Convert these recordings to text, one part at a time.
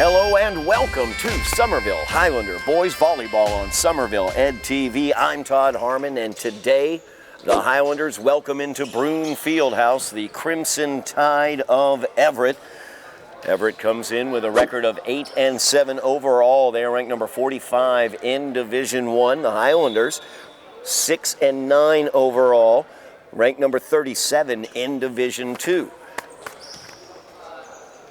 Hello and welcome to Somerville Highlander Boys Volleyball on Somerville Ed TV. I'm Todd Harmon, and today the Highlanders welcome into Broome Fieldhouse the Crimson Tide of Everett. Everett comes in with a record of 8-7 overall. They are ranked number 45 in Division I. The Highlanders 6-9 overall, ranked number 37 in Division II.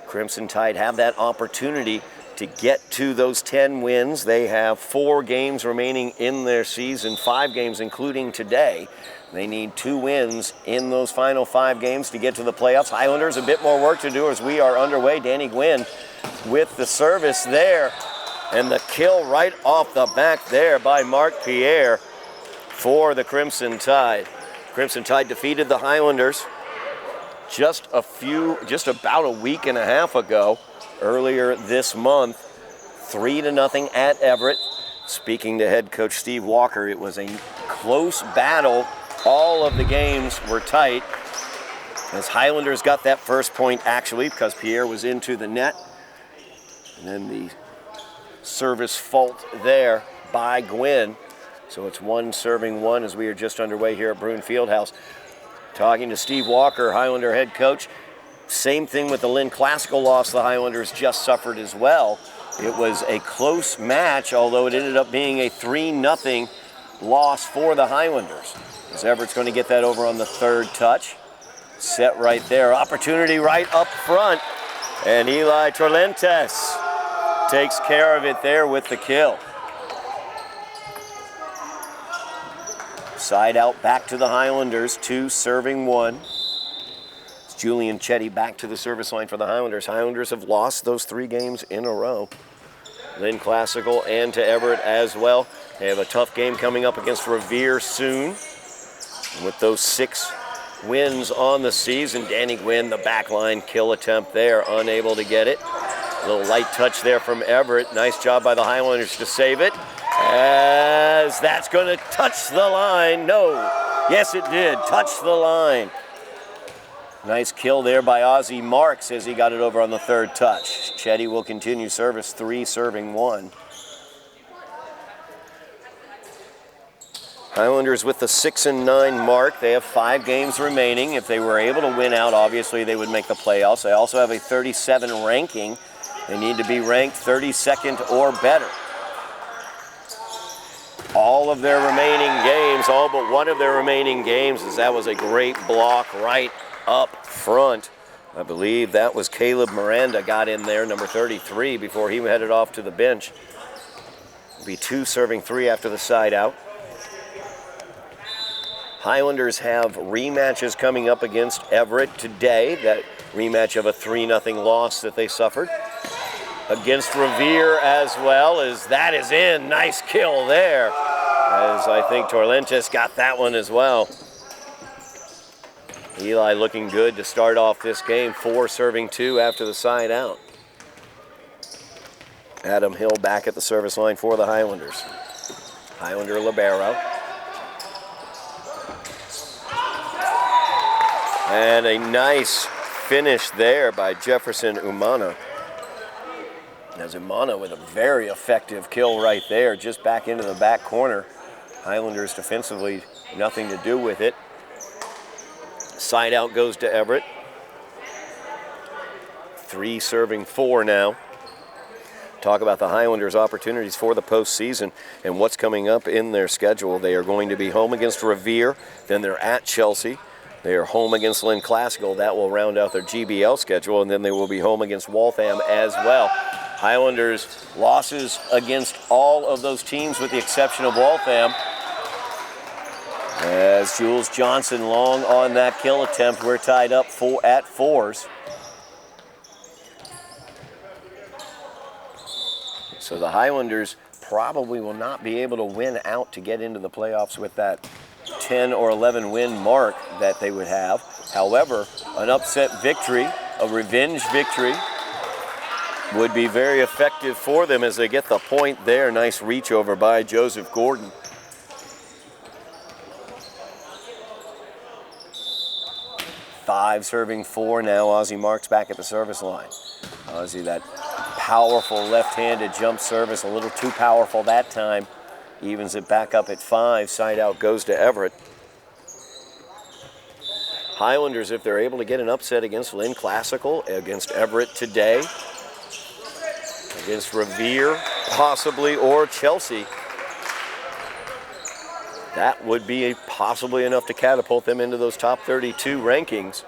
Crimson Tide have that opportunity to get to those 10 wins. They have 4 games remaining in their season, 5 games including today. They need 2 wins in those final 5 games to get to the playoffs. Highlanders a bit more work to do as we are underway. Danny Gwynn with the service there, and the kill right off the back there by Mark Pierre for the Crimson Tide. Crimson Tide defeated the Highlanders just about a week and a half ago, earlier this month, 3-0 at Everett. Speaking to head coach Steve Walker, it was a close battle. All of the games were tight, as Highlanders got that first point actually because Pierre was into the net. And then the service fault there by Gwynn. So it's 1 serving 1 as we are just underway here at Broome Fieldhouse. Talking to Steve Walker, Highlander head coach. Same thing with the Lynn Classical loss the Highlanders just suffered as well. It was a close match, although it ended up being a 3-0 loss for the Highlanders. As Everett's going to get that over on the third touch. Set right there. Opportunity right up front. And Eli Torlentes takes care of it there with the kill. Side out back to the Highlanders, 2 serving 1. It's Julian Chetty back to the service line for the Highlanders. Highlanders have lost those 3 games in a row. Lynn Classical and to Everett as well. They have a tough game coming up against Revere soon. With those 6 wins on the season, Danny Gwynn, the backline kill attempt there, unable to get it. A little light touch there from Everett. Nice job by the Highlanders to save it. As that's going to touch the line. No. Yes, it did. Touch the line. Nice kill there by Ozzie Marks as he got it over on the third touch. Chetty will continue service, 3 serving 1. Highlanders with the 6-9 mark. They have 5 games remaining. If they were able to win out, obviously they would make the playoffs. They also have a 37 ranking. They need to be ranked 32nd or better. All of their remaining games, all but one of their remaining games, as that was a great block right up front. I believe that was Caleb Miranda got in there, number 33, before he headed off to the bench. It'll be 2 serving 3 after the side out. Highlanders have rematches coming up against Everett today. That rematch of a 3-0 loss that they suffered. Against Revere as well, as that is in. Nice kill there, as I think Torlentes got that one as well. Eli looking good to start off this game, 4 serving 2 after the side out. Adam Hill back at the service line for the Highlanders. Highlander libero. And a nice finish there by Jefferson Umana. As Umana with a very effective kill right there, just back into the back corner. Highlanders defensively, nothing to do with it. Side out goes to Everett. 3 serving 4 now. Talk about the Highlanders' opportunities for the postseason and what's coming up in their schedule. They are going to be home against Revere, then they're at Chelsea. They are home against Lynn Classical. That will round out their GBL schedule, and then they will be home against Waltham as well. Highlanders losses against all of those teams with the exception of Waltham. As Jules Johnson long on that kill attempt, we're tied up at 4s. So the Highlanders probably will not be able to win out to get into the playoffs with that 10 or 11 win mark that they would have. However, an upset victory, a revenge victory, would be very effective for them as they get the point there. Nice reach over by Joseph Gordon. Five serving 4 now. Ozzie Marks back at the service line. Ozzie, that Powerful left-handed jump service, a little too powerful that time. Evens it back up at 5. Side out goes to Everett. Highlanders, if they're able to get an upset against Lynn Classical, against Everett today, against Revere possibly, or Chelsea, that would be possibly enough to catapult them into those top 32 rankings.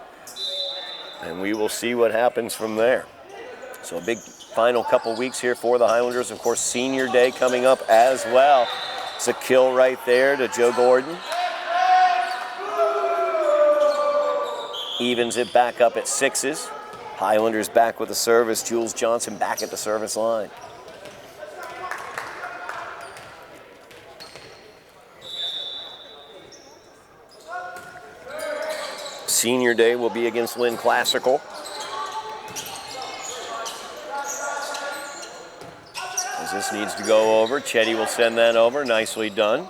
And we will see what happens from there. So a big final couple weeks here for the Highlanders. Of course, senior day coming up as well. It's a kill right there to Joe Gordon. Evens it back up at 6s. Highlanders back with the service. Jules Johnson back at the service line. Senior day will be against Lynn Classical. As this needs to go over, Chetty will send that over. Nicely done.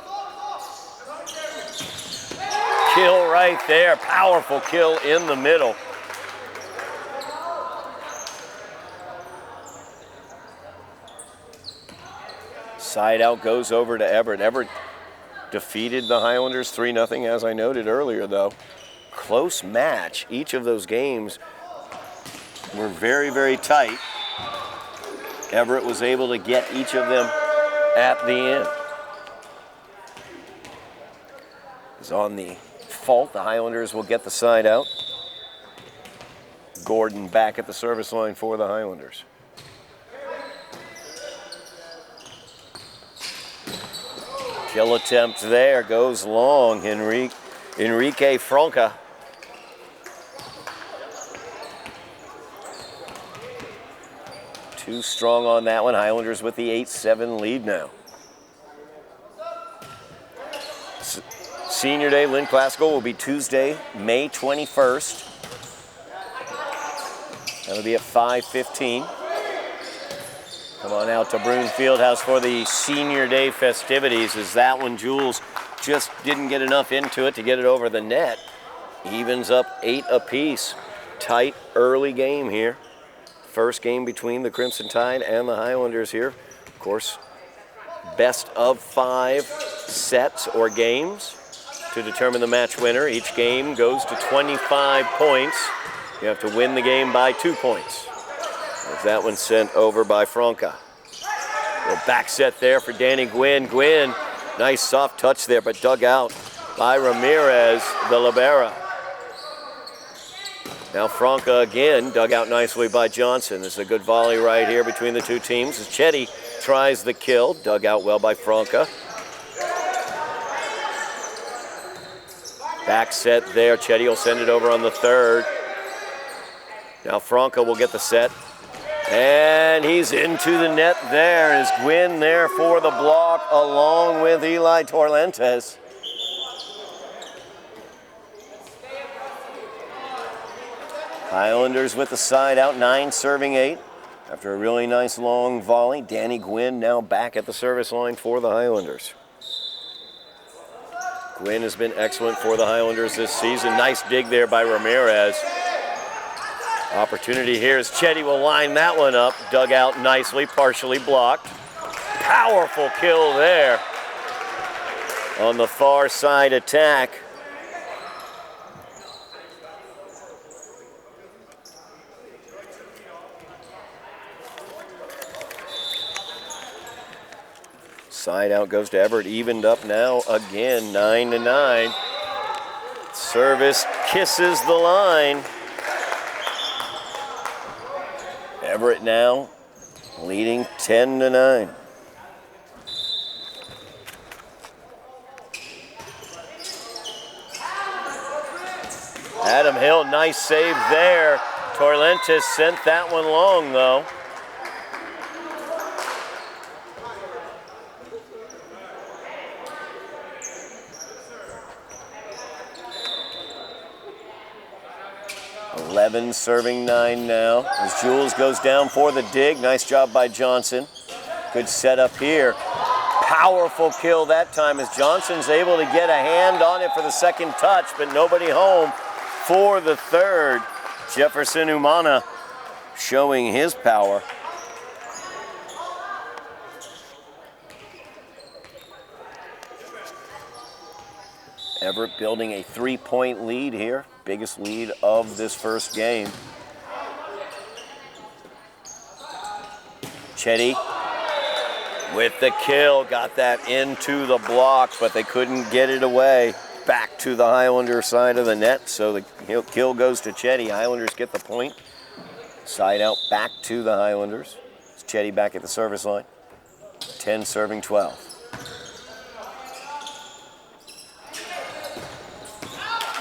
Kill right there. Powerful kill in the middle. Side out goes over to Everett. Everett defeated the Highlanders 3-0, as I noted earlier, though. Close match. Each of those games were very, very tight. Everett was able to get each of them at the end. It's on the fault. The Highlanders will get the side out. Gordon back at the service line for the Highlanders. Kill attempt there, goes long. Enrique Franca. Too strong on that one. Highlanders with the 8-7 lead now. Senior day, Lynn Classical will be Tuesday, May 21st. That'll be at 5:15. Come on out to Broome Fieldhouse for the senior day festivities, as that one, Jules just didn't get enough into it to get it over the net. Evens up 8 apiece. Tight early game here. First game between the Crimson Tide and the Highlanders here. Of course, best of 5 sets or games to determine the match winner. Each game goes to 25 points. You have to win the game by 2 points. As that one sent over by Franca. Little back set there for Danny Gwynn. Gwynn, nice soft touch there, but dug out by Ramirez, the libero. Now Franca again, dug out nicely by Johnson. This is a good volley right here between the two teams as Chetty tries the kill, dug out well by Franca. Back set there, Chetty will send it over on the third. Now Franca will get the set. And he's into the net there. Is Gwynn there for the block along with Eli Torlentes. Highlanders with the side out, 9 serving 8. After a really nice long volley, Danny Gwynn now back at the service line for the Highlanders. Gwynn has been excellent for the Highlanders this season. Nice dig there by Ramirez. Opportunity here as Chetty will line that one up. Dug out nicely, partially blocked. Powerful kill there on the far side attack. Side out goes to Everett, evened up now again, 9-9. Service kisses the line. Everett now leading 10-9. Adam Hill, nice save there. Torlentes sent that one long though. Serving 9 now as Jules goes down for the dig. Nice job by Johnson. Good setup here. Powerful kill that time as Johnson's able to get a hand on it for the second touch, but nobody home for the third. Jefferson Umana showing his power. Everett building a 3-point lead here. Biggest lead of this first game. Chetty with the kill. Got that into the block, but they couldn't get it away. Back to the Highlander side of the net, so the kill goes to Chetty. Highlanders get the point. Side out back to the Highlanders. It's Chetty back at the service line. 10 serving 12.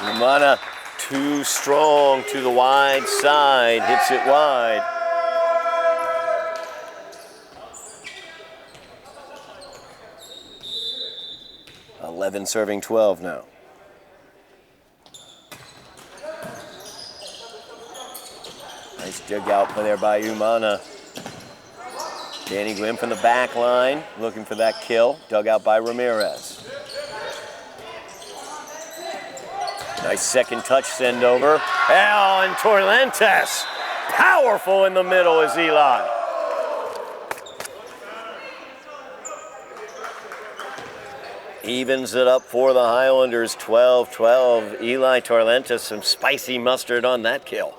Umana too strong to the wide side, hits it wide. Eleven serving 12 now. Nice dig out there by Umana. Danny Gwynn from the back line, looking for that kill. Dug out by Ramirez. Nice second touch send over. And Torrentes. Powerful in the middle is Eli. Evens it up for the Highlanders, 12-12. Eli Torrentes, some spicy mustard on that kill.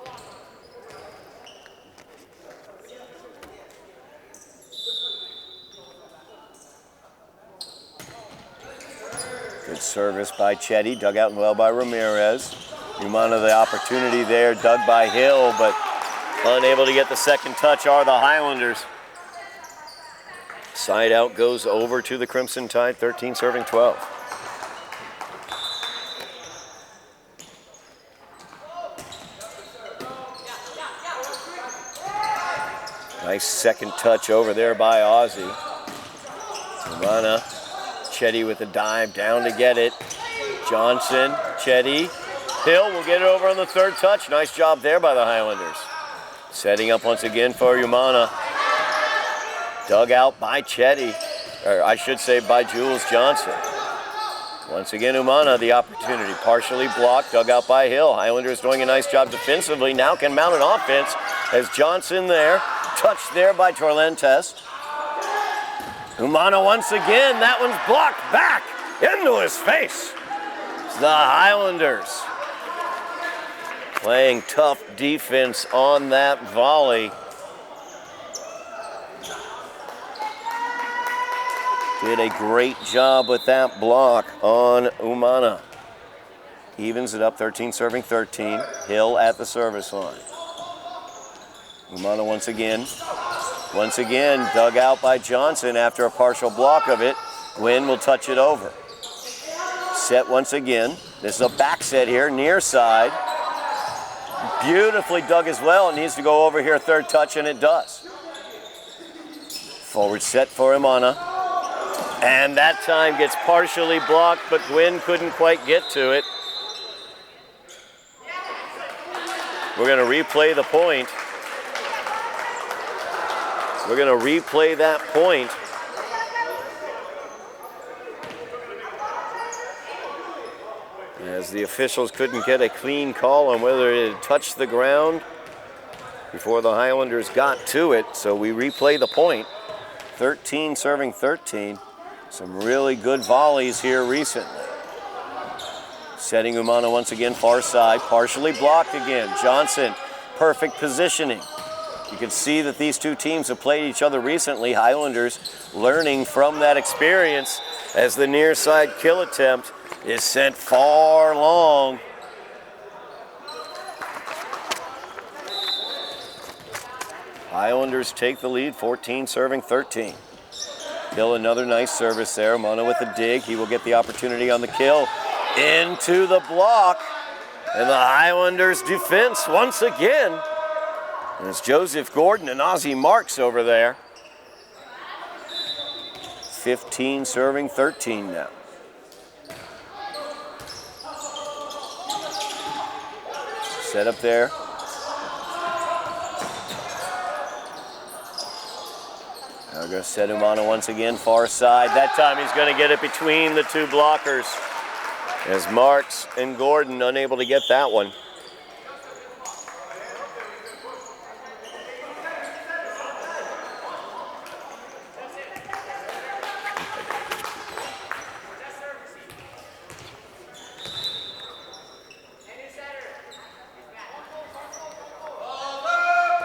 Good service by Chetty, dug out well by Ramirez. Umana the opportunity there, dug by Hill, but unable to get the second touch are the Highlanders. Side out goes over to the Crimson Tide, 13 serving 12. Nice second touch over there by Ozzie. Umana. Chetty with a dive, down to get it. Johnson, Chetty. Hill will get it over on the third touch. Nice job there by the Highlanders. Setting up once again for Umana. Dug out by Chetty, or I should say by Jules Johnson. Once again, Umana the opportunity. Partially blocked, dug out by Hill. Highlanders doing a nice job defensively. Now can mount an offense as Johnson there. Touched there by Torrentes. Umana once again, that one's blocked back into his face. It's the Highlanders playing tough defense on that volley. Did a great job with that block on Umana. Evens it up, 13 serving 13. Hill at the service line. Umana once again, dug out by Johnson after a partial block of it. Gwynn will touch it over. Set once again. This is a back set here, near side. Beautifully dug as well. It needs to go over here, third touch, and it does. Forward set for Umana. And that time gets partially blocked, but Gwynn couldn't quite get to it. We're going to replay the point. We're going to replay that point. As the officials couldn't get a clean call on whether it had touched the ground before the Highlanders got to it. So we replay the point. 13 serving 13. Some really good volleys here recently. Setting Umana once again far side. Partially blocked again. Johnson, perfect positioning. You can see that these two teams have played each other recently. Highlanders learning from that experience as the near side kill attempt is sent far long. Highlanders take the lead, 14 serving 13. Hill, another nice service there. Umana with the dig. He will get the opportunity on the kill. Into the block. And the Highlanders defense once again. And it's Joseph Gordon and Ozzie Marks over there. 15 serving 13 now. Set up there. Now we're going to set Umana once again, far side. That time he's going to get it between the two blockers. As Marks and Gordon unable to get that one.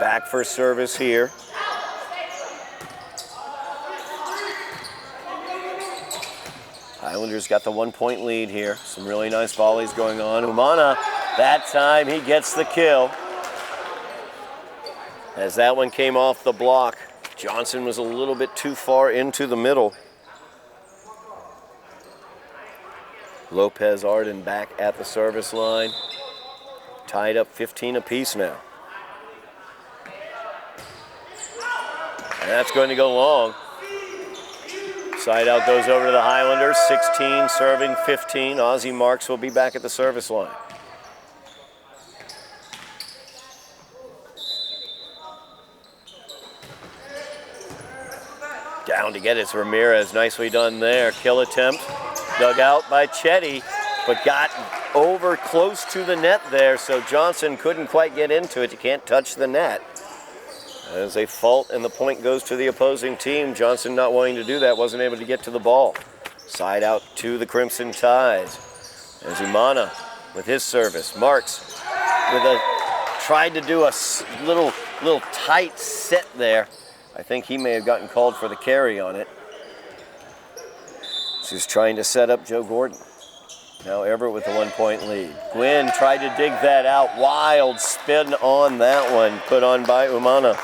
Back for service here. Highlanders got the 1-point lead here. Some really nice volleys going on. Umana, that time he gets the kill. As that one came off the block, Johnson was a little bit too far into the middle. Lopez Arden back at the service line. Tied up 15 apiece now. And that's going to go long. Side out goes over to the Highlanders. 16 serving 15. Ozzie Marks will be back at the service line. Down to get it. It's Ramirez. Nicely done there. Kill attempt. Dug out by Chetty, but got over close to the net there, so Johnson couldn't quite get into it. You can't touch the net. As a fault, and the point goes to the opposing team. Johnson not wanting to do that, wasn't able to get to the ball. Side out to the Crimson Tides. As Umana with his service. Marks with tried to do a little tight set there. I think he may have gotten called for the carry on it. She's trying to set up Joe Gordon. Now Everett with a 1-point lead. Gwynn tried to dig that out. Wild spin on that one, put on by Umana.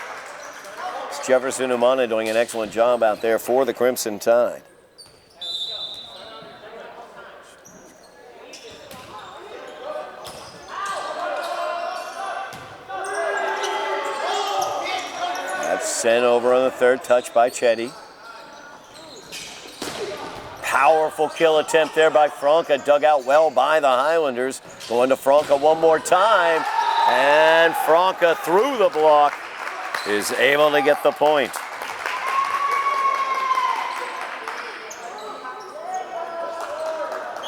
It's Jefferson Umana doing an excellent job out there for the Crimson Tide. That's sent over on the third touch by Chetty. Powerful kill attempt there by Franca, dug out well by the Highlanders. Going to Franca one more time, and Franca through the block is able to get the point.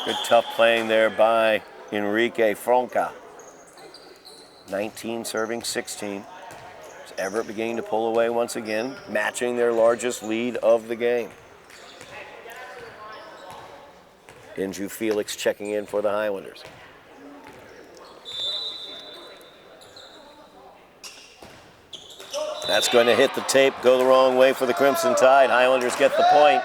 Good tough playing there by Enrique Franca. 19 serving 16. Everett beginning to pull away once again, matching their largest lead of the game. Inju Felix checking in for the Highlanders. That's going to hit the tape, go the wrong way for the Crimson Tide. Highlanders get the point.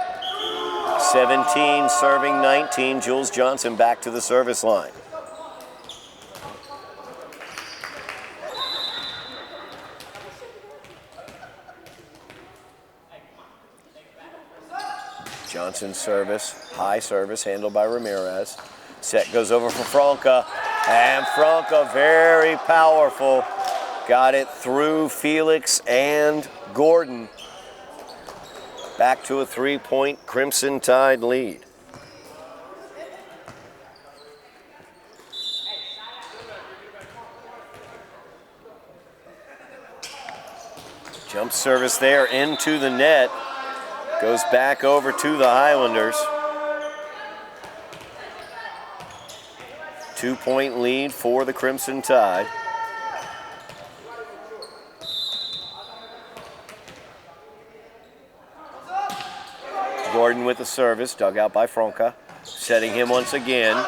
17 serving 19. Jules Johnson back to the service line. Johnson's service, high service, handled by Ramirez. Set goes over for Franca, and Franca very powerful. Got it through Felix and Gordon. Back to a 3-point Crimson Tide lead. Jump service there into the net. Goes back over to the Highlanders. 2-point lead for the Crimson Tide. Gordon with the service, dug out by Franca. Setting him once again.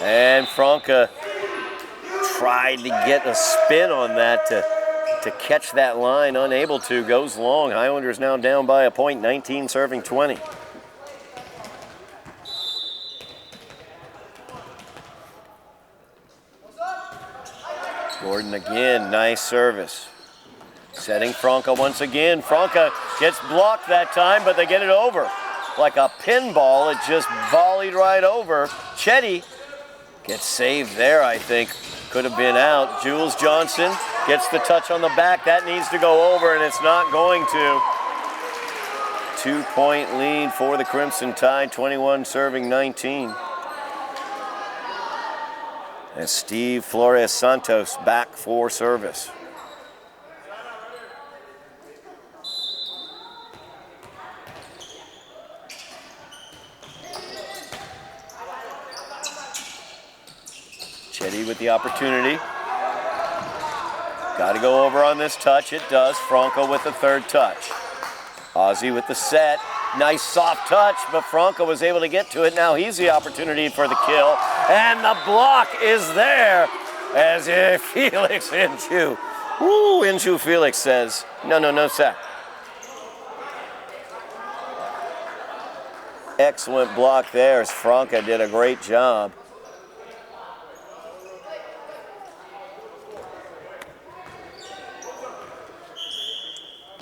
And Franca tried to get a spin on that to catch that line, unable to, goes long. Highlanders now down by a point, 19 serving 20. Gordon again, nice service. Setting Franca once again. Franca gets blocked that time, but they get it over. Like a pinball, it just volleyed right over. Chetty gets saved there, I think. Could have been out. Jules Johnson gets the touch on the back. That needs to go over, and it's not going to. 2-point lead for the Crimson Tide, 21 serving 19. And Steve Flores Santos back for service. Chetty with the opportunity. Got to go over on this touch. It does. Franca with the third touch. Ozzie with the set. Nice soft touch, but Franca was able to get to it. Now he's the opportunity for the kill. And the block is there as if Felix Inju Woo, Inju Felix says, no, no, no, sir. Excellent block there as Franca did a great job.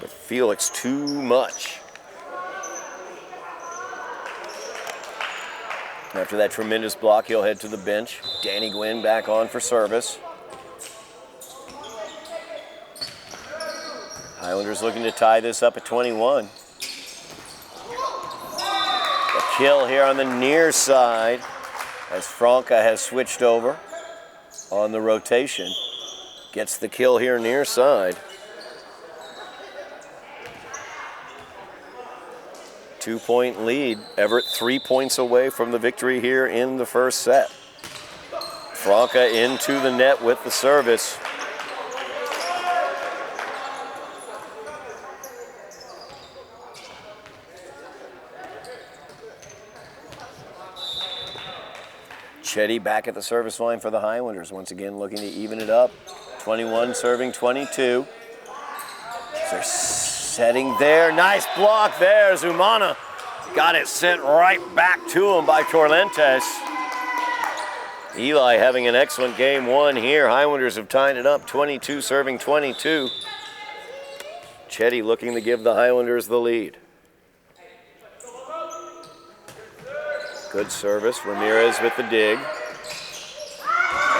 But Felix too much. After that tremendous block, he'll head to the bench. Danny Gwynn back on for service. Highlanders looking to tie this up at 21. The kill here on the near side as Franca has switched over on the rotation. Gets the kill here near side. 2-point lead. Everett 3 points away from the victory here in the first set. Franca into the net with the service. Chetty back at the service line for the Highlanders. Once again looking to even it up. 21 serving 22. They're setting there. Nice block there. Zumana got it sent right back to him by Torlentes. Eli having an excellent game one here. Highlanders have tied it up. 22 serving 22. Chetty looking to give the Highlanders the lead. Good service. Ramirez with the dig.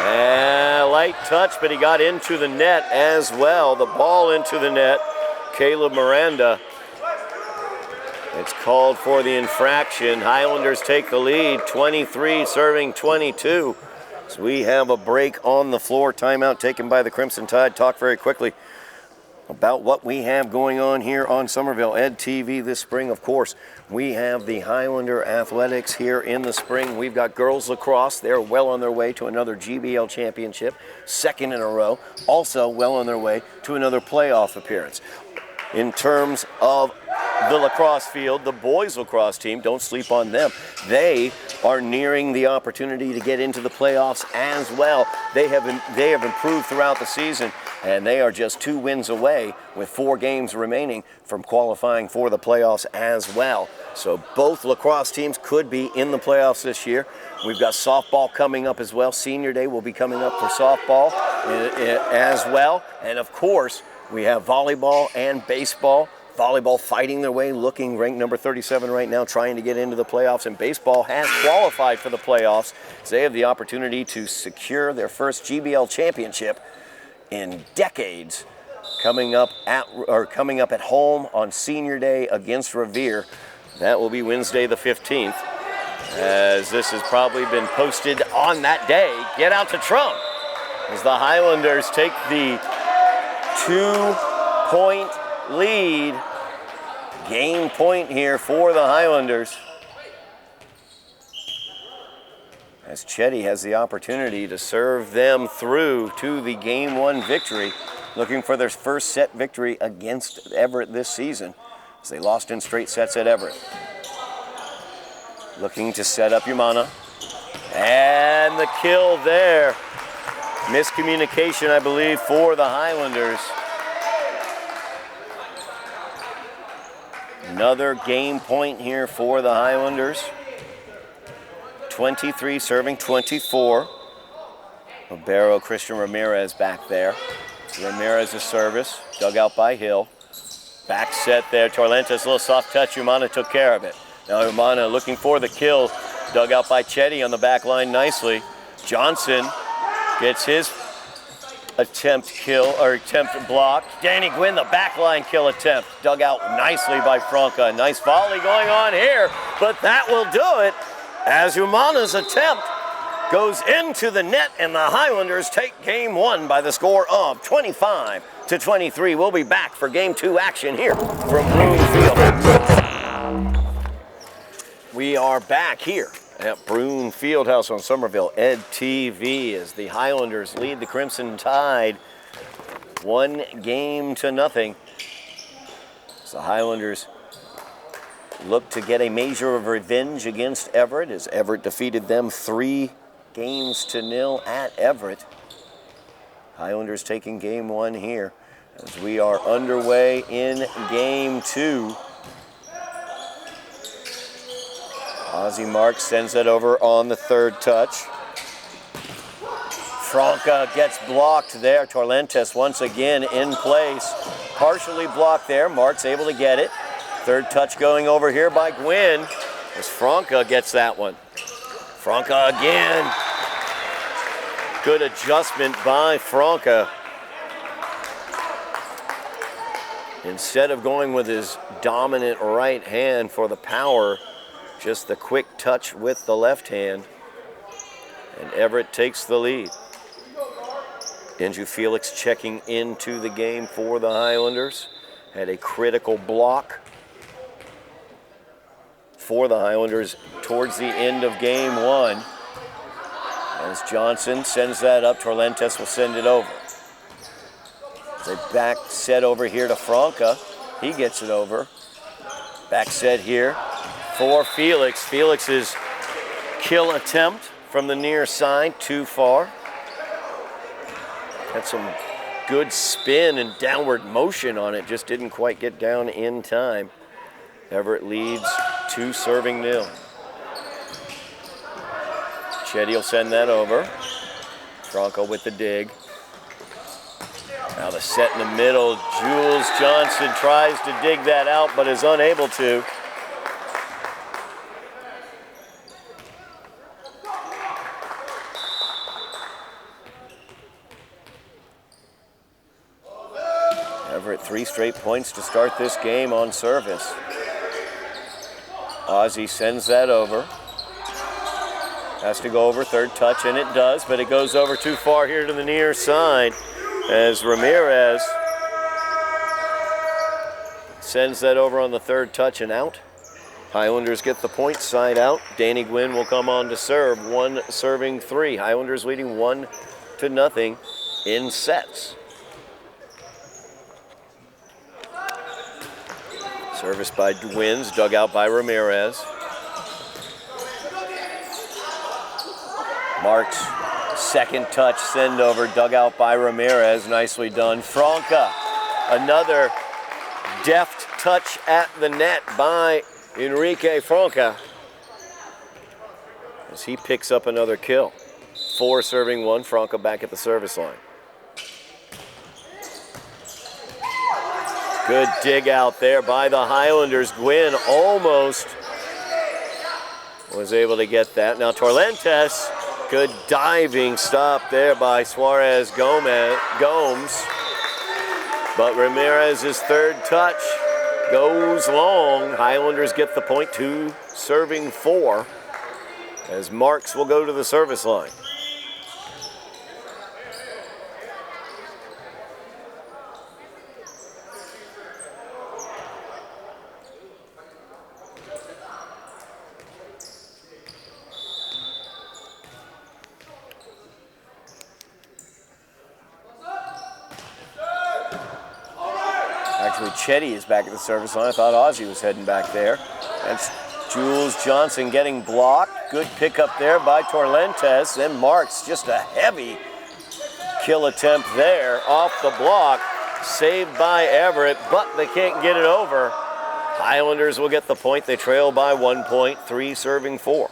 And light touch, but he got into the net as well. The ball into the net. Caleb Miranda. It's called for the infraction. Highlanders take the lead. 23 serving 22. So we have a break on the floor. Timeout taken by the Crimson Tide. Talk very quickly about what we have going on here on Somerville Ed TV this spring. Of course, we have the Highlander Athletics here in the spring. We've got girls lacrosse. They're well on their way to another GBL championship, second in a row. Also well on their way to another playoff appearance. In terms of the lacrosse field, the boys lacrosse team, don't sleep on them. They are nearing the opportunity to get into the playoffs as well. They have improved throughout the season, and they are just 2 wins away with 4 games remaining from qualifying for the playoffs as well. So both lacrosse teams could be in the playoffs this year. We've got softball coming up as well. Senior Day will be coming up for softball as well. And of course, we have volleyball and baseball. Volleyball fighting their way, looking ranked number 37 right now, trying to get into the playoffs. And baseball has qualified for the playoffs. So they have the opportunity to secure their first GBL championship in decades, coming up at home on Senior Day against Revere. That will be Wednesday the 15th, as this has probably been posted on that day. Get out to Trump as the Highlanders take the 2-point lead. Game point here for the Highlanders, as Chetty has the opportunity to serve them through to the game 1 victory, looking for their first set victory against Everett this season, as they lost in straight sets at Everett. Looking to set up Yumana, and the kill there. Miscommunication, I believe, for the Highlanders. Another game point here for the Highlanders. 23 serving 24. Ribeiro, Christian Ramirez back there. Ramirez's service, dug out by Hill. Back set there, Torlentes, a little soft touch. Umana took care of it. Now Umana looking for the kill, dug out by Chetty on the back line nicely. Johnson gets his attempt block. Danny Gwynn, the backline kill attempt, dug out nicely by Franca. Nice volley going on here, but that will do it as Umana's attempt goes into the net, and the Highlanders take game 1 by the score of 25-23. We'll be back for game 2 action here from Broomfield. We are back here at Broome Fieldhouse on Somerville Ed TV as the Highlanders lead the Crimson Tide 1-0. As the Highlanders look to get a measure of revenge against Everett, as Everett defeated them 3-0 at Everett. Highlanders taking game one here as we are underway in game two. Ozzie Marks sends it over on the third touch. Franca gets blocked there. Torlentes once again in place. Partially blocked there. Marks able to get it. Third touch going over here by Gwynn as Franca gets that one. Franca again. Good adjustment by Franca. Instead of going with his dominant right hand for the power, just the quick touch with the left hand. And Everett takes the lead. Andrew Felix checking into the game for the Highlanders. Had a critical block for the Highlanders towards the end of game one. As Johnson sends that up, Torlentes will send it over. They back set over here to Franca. He gets it over. Back set here for Felix. Felix's kill attempt from the near side, too far. Had some good spin and downward motion on it, just didn't quite get down in time. Everett leads 2-0. Chetty will send that over. Franca with the dig. Now the set in the middle. Jules Johnson tries to dig that out, but is unable to. Everett 3 straight points to start this game on service. Ozzie sends that over. Has to go over, third touch, and it does, but it goes over too far here to the near side as Ramirez sends that over on the third touch and out. Highlanders get the point side out. Danny Gwynn will come on to serve, 1-3. Highlanders leading 1-0 in sets. Service by Gwynns, dug out by Ramirez. Marks, second touch, send over, dug out by Ramirez, nicely done. Franca, another deft touch at the net by Enrique Franca as he picks up another kill. 4-1, Franca back at the service line. Good dig out there by the Highlanders. Gwynn almost was able to get that. Now Torlentes, good diving stop there by Suarez Gomes. But Ramirez's third touch goes long. Highlanders get the point, 2-4, as Marks will go to the service line. Actually, Chetty is back at the service line. I thought Ozzie was heading back there. That's Jules Johnson getting blocked. Good pickup there by Torlentes. Then Marks, just a heavy kill attempt there off the block. Saved by Everett, but they can't get it over. Highlanders will get the point. They trail by 1 point, 3-4.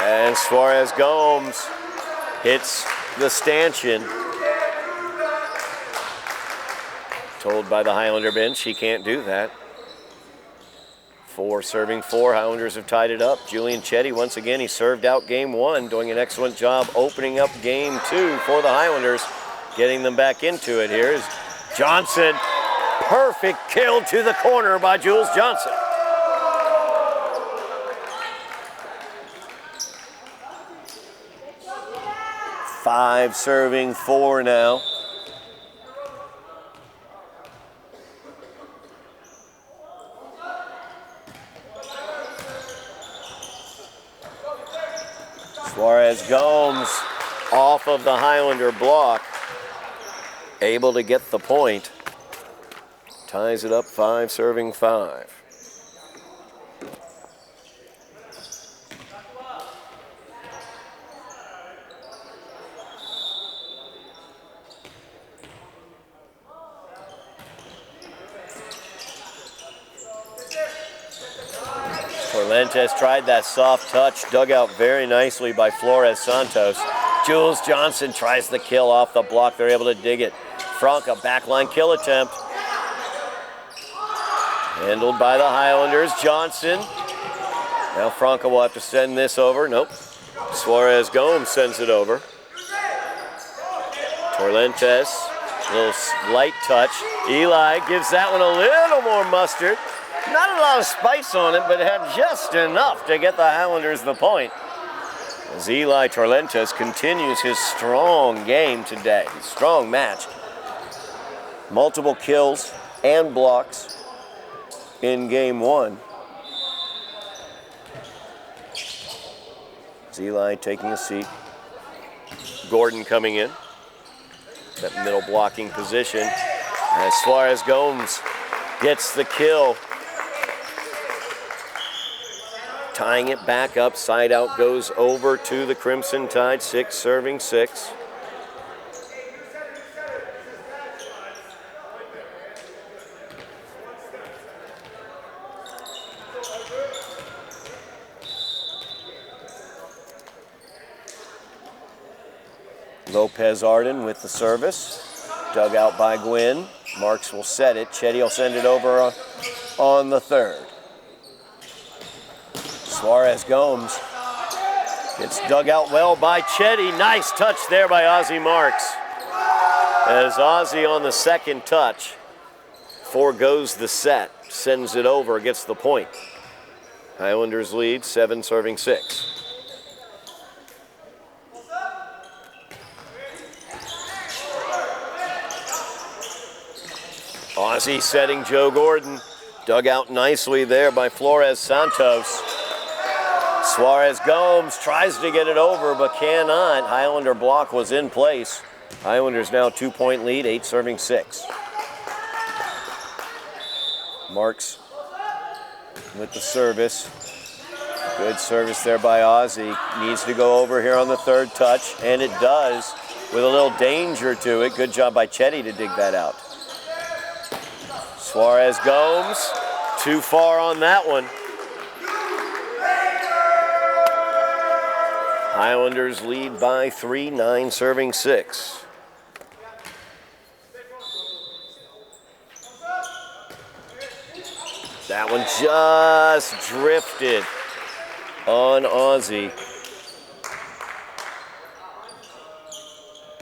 And Suarez Gomes hits the stanchion. Told by the Highlander bench he can't do that. 4-4. Highlanders have tied it up. Julian Chetty, once again, he served out game one, doing an excellent job opening up game two for the Highlanders, getting them back into it. Here's Johnson. Perfect kill to the corner by Jules Johnson. Five serving 4 now. Suarez Gomes off of the Highlander block, able to get the point. ties it up 5, serving 5. Torrentes tried that soft touch, dug out very nicely by Flores Santos. Jules Johnson tries the kill off the block. They're able to dig it. Franca, backline kill attempt. Handled by the Highlanders. Johnson. Now Franca will have to send this over. Nope. Suarez Gomes sends it over. Torrentes, a little light touch. Eli gives that one a little more mustard. Not a lot of spice on it, but it had just enough to get the Highlanders the point. As Eli Torrentes continues his strong game today, strong match. Multiple kills and blocks in game 1. As Eli taking a seat. Gordon coming in. That middle blocking position. As Suarez Gomes gets the kill. Tying it back up, side out goes over to the Crimson Tide, 6 serving 6. Lopez Arden with the service, dug out by Gwynn. Marks will set it, Chetty will send it over on the third. Suarez Gomes gets dug out well by Chetty. Nice touch there by Ozzie Marks. As Ozzie on the second touch forgoes the set, sends it over, gets the point. Highlanders lead 7 serving 6. Ozzie setting Joe Gordon. Dug out nicely there by Flores Santos. Suarez Gomes tries to get it over, but cannot. Highlander block was in place. Highlanders now 2-point lead, 8 serving 6. Marks with the service. Good service there by Ozzie. Needs to go over here on the third touch, and it does with a little danger to it. Good job by Chetty to dig that out. Suarez Gomes, too far on that one. Highlanders lead by 3, 9 serving 6. That one just drifted on Ozzie.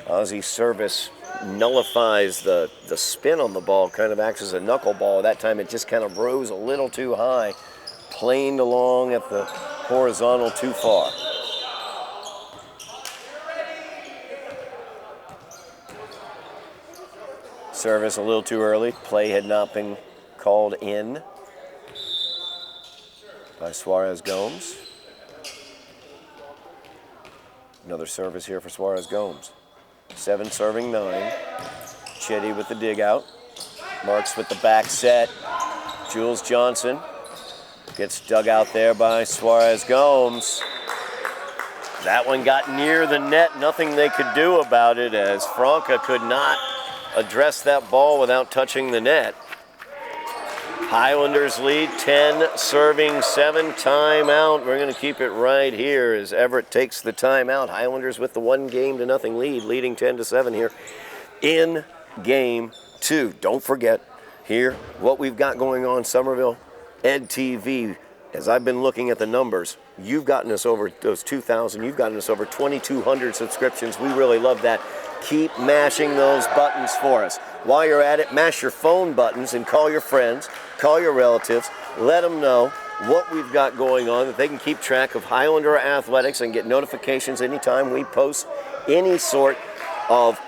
Ozzie's service nullifies the spin on the ball, kind of acts as a knuckleball. That time it just kind of rose a little too high, planed along at the horizontal too far. Service a little too early. Play had not been called in by Suarez Gomes. Another service here for Suarez Gomes. 7 serving 9. Chetty with the dig out. Marks with the back set. Jules Johnson gets dug out there by Suarez Gomes. That one got near the net. Nothing they could do about it as Franca could not address that ball without touching the net. Highlanders lead 10 serving 7. Timeout. We're going to keep it right here as Everett takes the timeout. Highlanders with the 1-0 lead, leading 10-7 here in game 2. Don't forget here what we've got going on Somerville Ed TV. As I've been looking at the numbers, you've gotten us over those 2,000. You've gotten us over 2,200 subscriptions. We really love that. Keep mashing those buttons for us. While you're at it, mash your phone buttons and call your friends, call your relatives, let them know what we've got going on, that they can keep track of Highlander athletics and get notifications anytime we post any sort of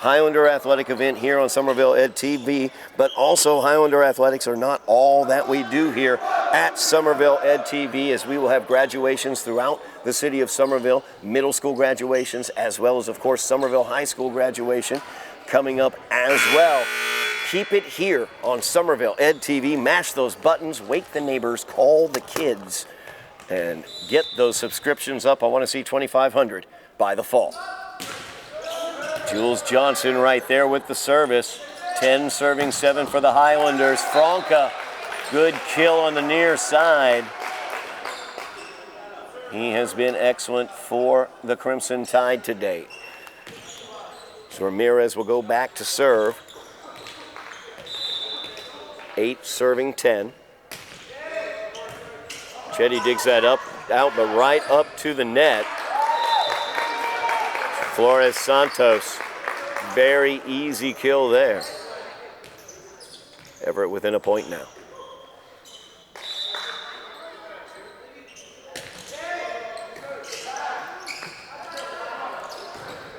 Highlander athletic event here on Somerville Ed TV. But also Highlander athletics are not all that we do here at Somerville Ed TV, as we will have graduations throughout the city of Somerville, middle school graduations, as well as, of course, Somerville High School graduation coming up as well keep it here on Somerville Ed TV. Mash those buttons, wake the neighbors, call the kids, and get those subscriptions up. I want to see 2,500 by the fall. Jules Johnson right there with the service. 10 serving 7 for the Highlanders. Franca, good kill on the near side. He has been excellent for the Crimson Tide today. So Ramirez will go back to serve. 8 serving 10. Chetty digs that out, but right up to the net. Flores Santos, very easy kill there. Everett within a point now.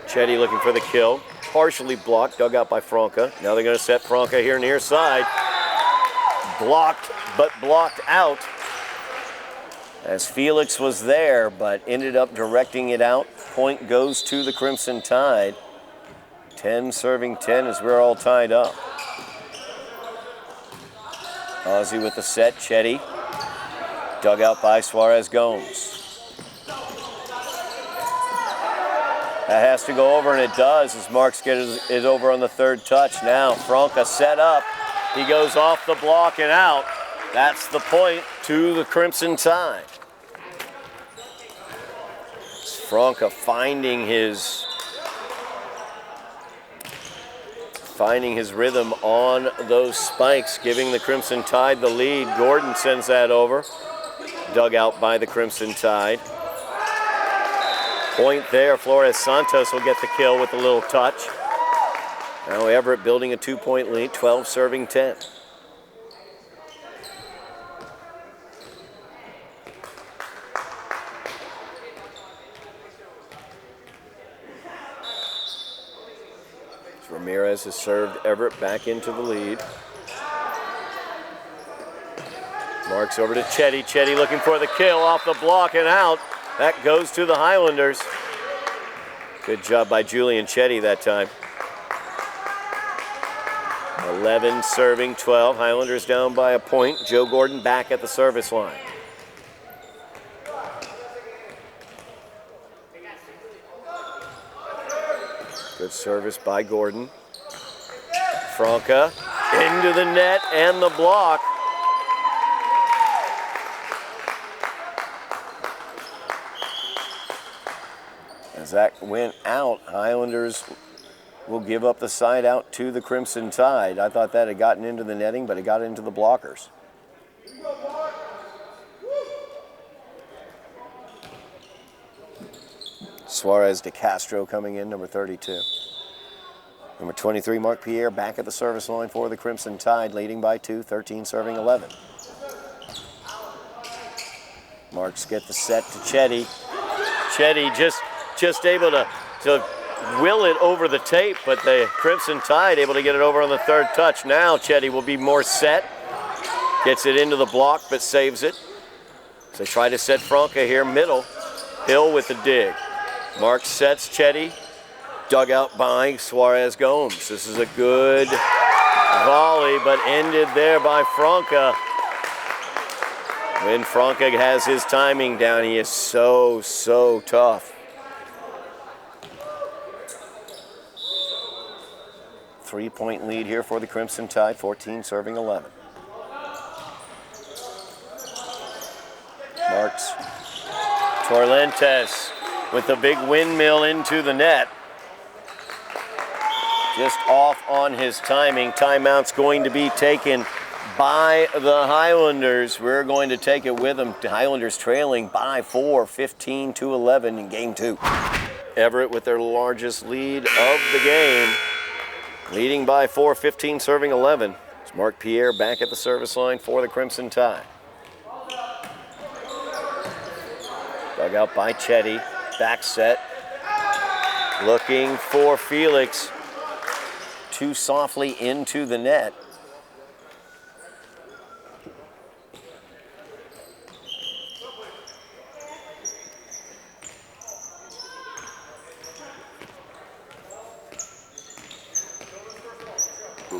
Chetty looking for the kill. Partially blocked, dug out by Franca. Now they're going to set Franca here near side. Blocked, but blocked out. As Felix was there, but ended up directing it out. Point goes to the Crimson Tide. 10 serving 10 as we're all tied up. Ozzie with the set, Chetty. Dug out by Suarez Gomes. That has to go over, and it does as Marks gets it over on the third touch. Now Franca set up. He goes off the block and out. That's the point to the Crimson Tide. Franca finding his rhythm on those spikes, giving the Crimson Tide the lead. Gordon sends that over. Dug out by the Crimson Tide. Point there. Flores Santos will get the kill with a little touch. Now Everett building a 2-point lead, 12 serving 10. Ramirez has served Everett back into the lead. Marks over to Chetty. Chetty looking for the kill off the block and out. That goes to the Highlanders. Good job by Julian Chetty that time. 11 serving 12. Highlanders down by a point. Joe Gordon back at the service line. Good service by Gordon. Franca into the net and the block. As that went out, Highlanders will give up the side out to the Crimson Tide. I thought that had gotten into the netting, but it got into the blockers. Suarez de Castro coming in, number 32. Number 23, Mark Pierre, back at the service line for the Crimson Tide, leading by 2, 13 serving 11. Marks get the set to Chetty. Chetty just able to will it over the tape, but the Crimson Tide able to get it over on the third touch. Now Chetty will be more set. Gets it into the block, but saves it. So they try to set Franca here, middle. Hill with the dig. Mark sets Chetty. Dug out by Suarez Gomes. This is a good volley, but ended there by Franca. When Franca has his timing down, he is so tough. 3-point lead here for the Crimson Tide, 14 serving 11. Marks Torrentes with the big windmill into the net. Just off on his timing. Timeout's going to be taken by the Highlanders. We're going to take it with them. The Highlanders trailing by 4, 15-11 in game 2. Everett with their largest lead of the game. Leading by 4, 15 serving 11. It's Mark Pierre back at the service line for the Crimson Tide. Dug out by Chetty. Back set. Looking for Felix. Too softly into the net.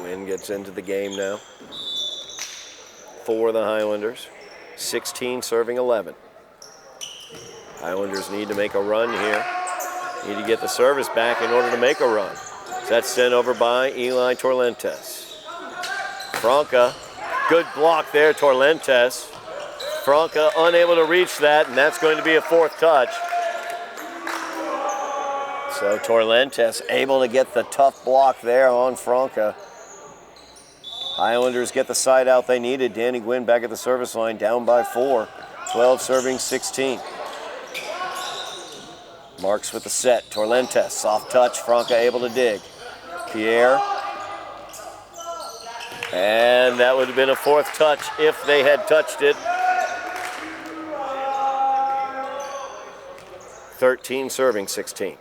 Gwynn gets into the game now for the Highlanders. 16 serving 11. Highlanders need to make a run here. Need to get the service back in order to make a run. That's sent over by Eli Torlentes. Franca, good block there, Torlentes. Franca unable to reach that, and that's going to be a fourth touch. So Torlentes able to get the tough block there on Franca. Highlanders get the side out they needed. Danny Gwynn back at the service line, down by 4. 12 serving 16. Marks with the set. Torlentes, soft touch. Franca able to dig. Pierre. And that would have been a fourth touch if they had touched it. 13 serving 16.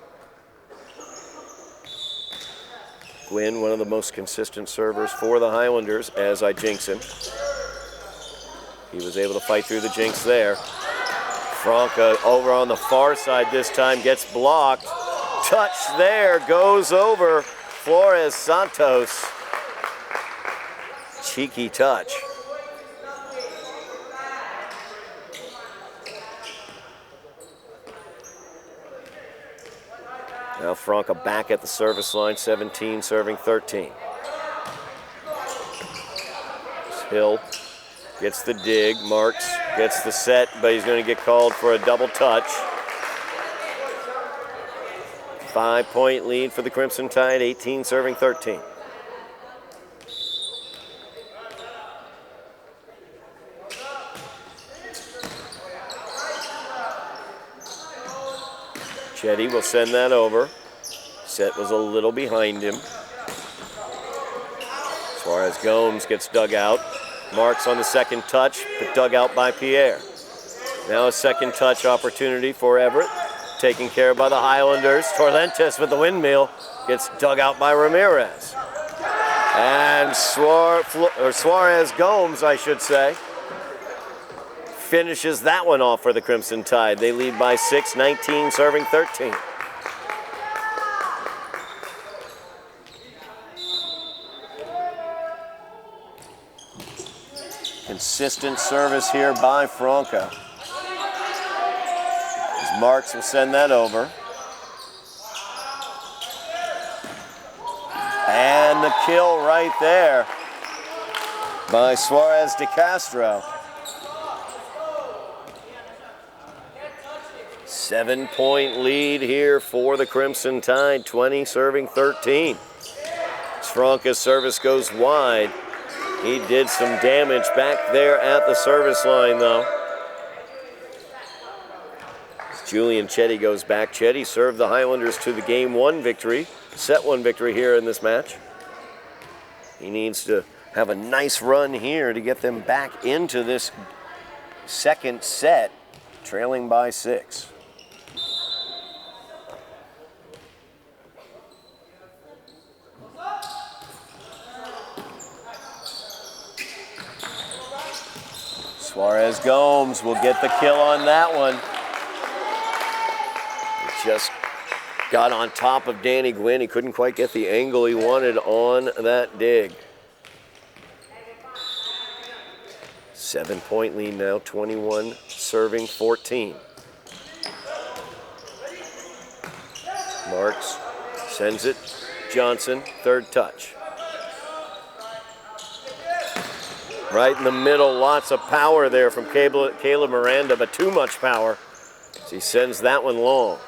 Gwynn, one of the most consistent servers for the Highlanders, as I jinx him. He was able to fight through the jinx there. Franca over on the far side this time, gets blocked. Touch there, goes over Flores Santos. Cheeky touch. Now Franca back at the service line, 17 serving 13. Hill gets the dig, Marks gets the set, but he's going to get called for a double touch. 5-point lead for the Crimson Tide, 18 serving 13. Chetty will send that over. Set was a little behind him. Suarez Gomes gets dug out. Marks on the second touch, but dug out by Pierre. Now a second touch opportunity for Everett. Taken care of by the Highlanders. Torlentes with the windmill gets dug out by Ramirez. And Suarez Gomes, I should say, finishes that one off for the Crimson Tide. They lead by 6, 19 serving 13. Consistent service here by Franca. As Marks will send that over. And the kill right there by Suarez de Castro. 7-point lead here for the Crimson Tide, 20 serving 13. As Franca's service goes wide. He did some damage back there at the service line, though. As Julian Chetty goes back. Chetty served the Highlanders to the Game 1 victory, Set 1 victory here in this match. He needs to have a nice run here to get them back into this second set, trailing by 6. Suarez Gomes will get the kill on that one. He just got on top of Danny Gwynn. He couldn't quite get the angle he wanted on that dig. 7-point lead now, 21 serving 14. Marks sends it. Johnson, third touch. Right in the middle, lots of power there from Caleb Miranda, but too much power. So he sends that one long.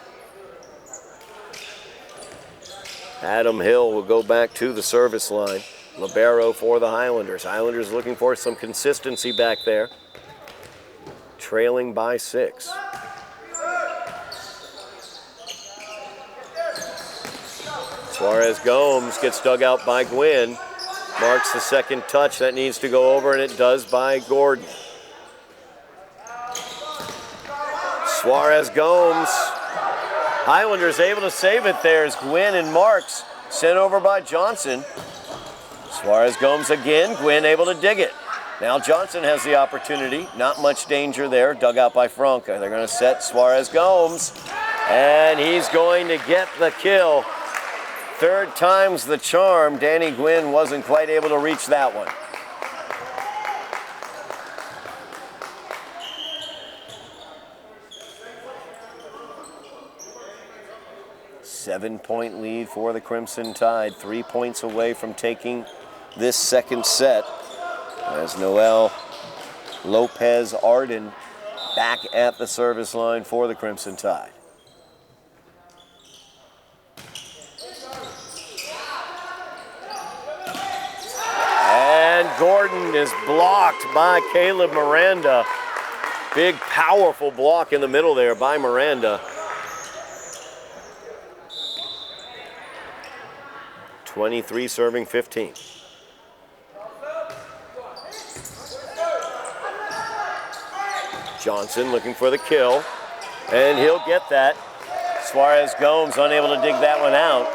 Adam Hill will go back to the service line. Libero for the Highlanders. Highlanders looking for some consistency back there. Trailing by 6. Suarez Gomes gets dug out by Gwynn. Marks the second touch. That needs to go over, and it does by Gordon. Suarez Gomes. Highlanders able to save it there as Gwynn and Marks sent over by Johnson. Suarez Gomes again. Gwynn able to dig it. Now Johnson has the opportunity. Not much danger there. Dug out by Franca. They're going to set Suarez Gomes, and he's going to get the kill. Third time's the charm. Danny Gwynn wasn't quite able to reach that one. Seven-point lead for the Crimson Tide. 3 points away from taking this second set as Noel Lopez Arden back at the service line for the Crimson Tide. And Gordon is blocked by Caleb Miranda. Big, powerful block in the middle there by Miranda. 23 serving 15. Johnson looking for the kill, and he'll get that. Suarez Gomes unable to dig that one out.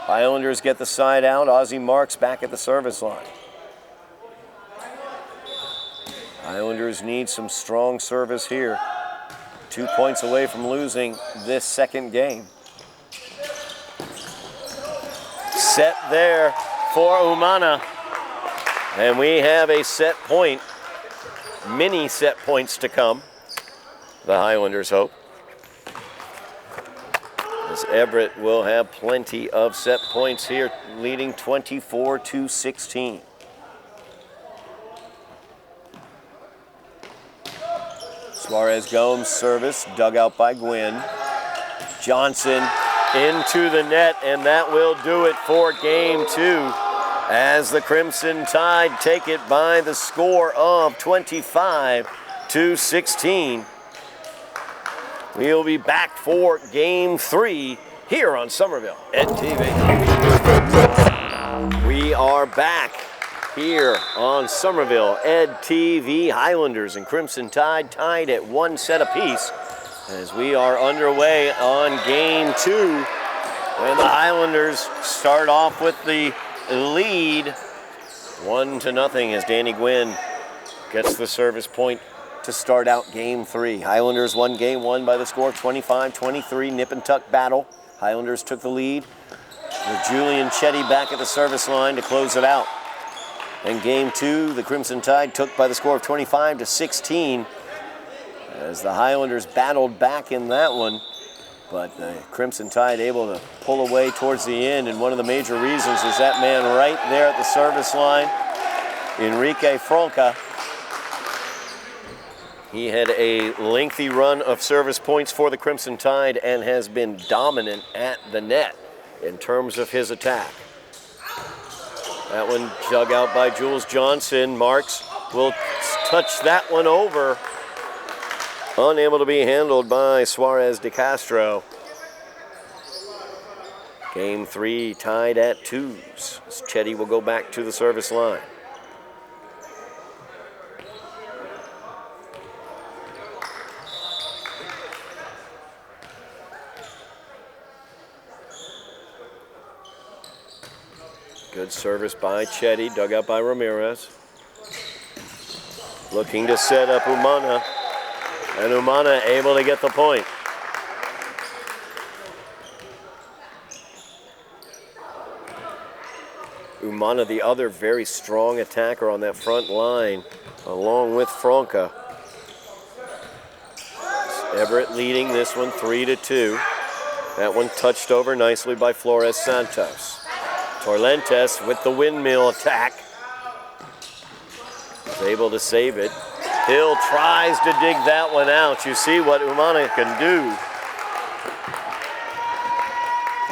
Highlanders get the side out. Ozzie Marks back at the service line. Highlanders need some strong service here. 2 points away from losing this second game. Set there for Umana. And we have a set point, mini set points to come. The Highlanders hope. As Everett will have plenty of set points here, leading 24-16. Suarez Gomes service, dug out by Gwynn. Johnson into the net, and that will do it for game two as the Crimson Tide take it by the score of 25-16. We'll be back for game three here on Somerville Ed TV. We are back here on Somerville Ed TV. Highlanders and Crimson Tide tied at 1 set apiece as we are underway on game two. And the Highlanders start off with the lead 1-0 as Danny Gwynn gets the service point to start out game three. Highlanders won game one by the score of 25-23, nip and tuck battle. Highlanders took the lead with Julian Chetty back at the service line to close it out. And game two, the Crimson Tide took by the score of 25-16 as the Highlanders battled back in that one. But the Crimson Tide able to pull away towards the end, and one of the major reasons is that man right there at the service line, Enrique Franca. He had a lengthy run of service points for the Crimson Tide and has been dominant at the net in terms of his attack. That one dug out by Jules Johnson. Marks will touch that one over. Unable to be handled by Suarez de Castro. Game three tied at 2s. Chetty will go back to the service line. Good service by Chetty, dug out by Ramirez. Looking to set up Umana. And Umana able to get the point. Umana, the other very strong attacker on that front line, along with Franca. Everett leading this one 3-2. That one touched over nicely by Flores Santos. Torrentes with the windmill attack. Is able to save it. Hill tries to dig that one out. You see what Umana can do.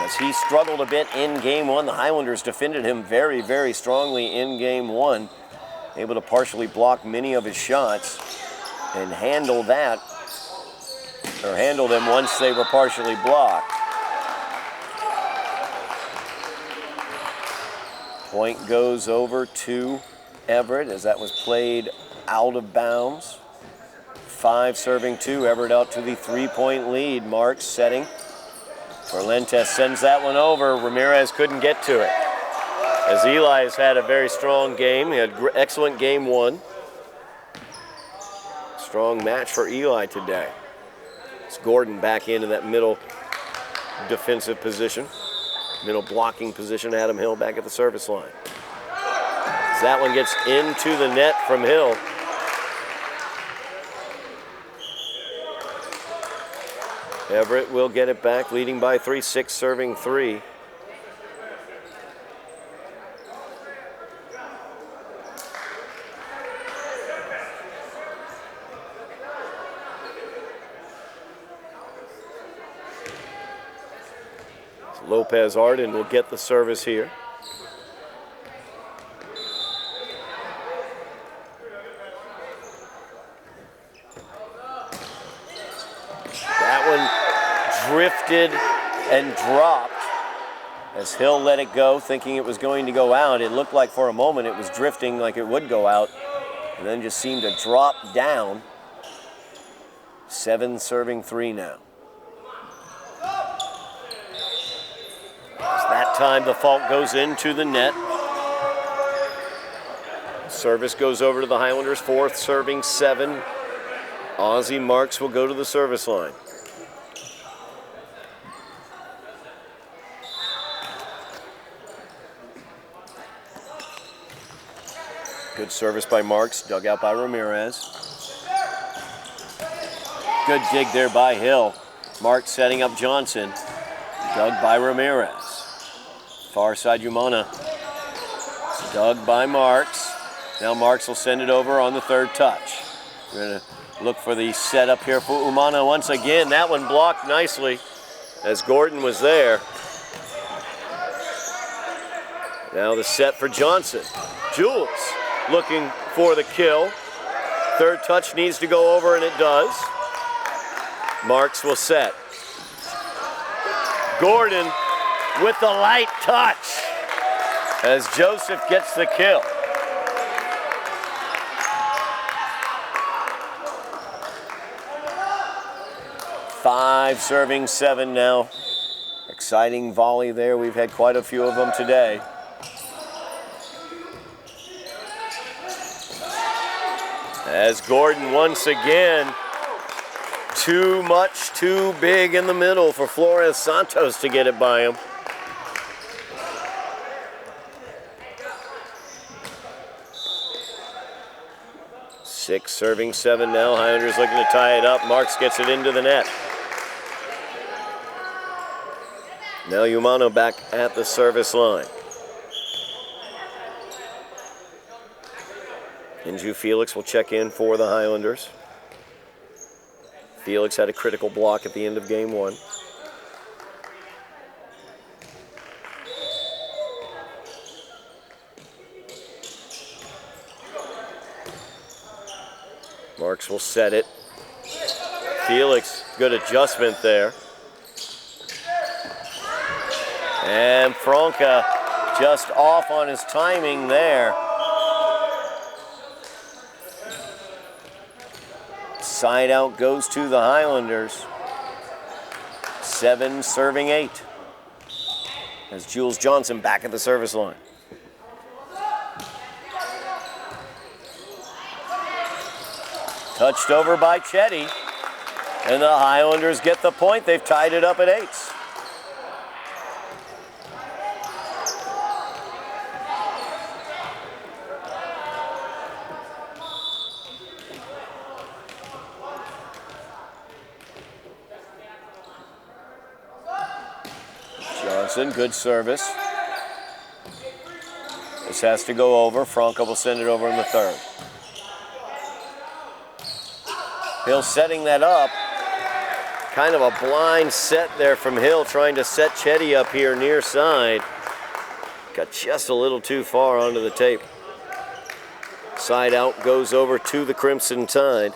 As he struggled a bit in game one, the Highlanders defended him very, very strongly in game one. Able to partially block many of his shots and handle that, or handle them once they were partially blocked. Point goes over to Everett as that was played out of bounds. 5 serving 2. Everett out to the 3-point lead. Marks setting. Torrentes sends that one over. Ramirez couldn't get to it. As Eli has had a very strong game. He had excellent game one. Strong match for Eli today. It's Gordon back into that middle defensive position. Middle blocking position, Adam Hill back at the service line. As that one gets into the net from Hill. Everett will get it back, leading by 3, 6 serving 3. Lopez Arden will get the service here. That one drifted and dropped as Hill let it go, thinking it was going to go out. It looked like for a moment it was drifting like it would go out, and then just seemed to drop down. 7 serving 3 now. That time the fault goes into the net. Service goes over to the Highlanders, 4th serving 7. Ozzie Marks will go to the service line. Good service by Marks, dug out by Ramirez. Good dig there by Hill. Marks setting up Johnson, dug by Ramirez. Far side Umana, dug by Marks. Now Marks will send it over on the 3rd touch. We're going to look for the setup here for Umana once again. That one blocked nicely as Gordon was there. Now the set for Johnson. Jules looking for the kill. 3rd touch needs to go over, and it does. Marks will set. Gordon with the light touch as Joseph gets the kill. Five serving 7 now. Exciting volley there. We've had quite a few of them today. As Gordon once again, too much, too big in the middle for Flores Santos to get it by him. Six serving 7 now. Highlanders looking to tie it up. Marks gets it into the net. Now Umano back at the service line. Inju Felix will check in for the Highlanders. Felix had a critical block at the end of game 1. Marks will set it. Felix, good adjustment there. And Franca just off on his timing there. Side out goes to the Highlanders. 7 serving 8. As Jules Johnson back at the service line. Touched over by Chetty. And the Highlanders get the point. They've tied it up at 8. Johnson, good service. This has to go over. Franca will send it over in the 3rd. Hill setting that up. Kind of a blind set there from Hill, trying to set Chetty up here near side. Got just a little too far onto the tape. Side out goes over to the Crimson Tide.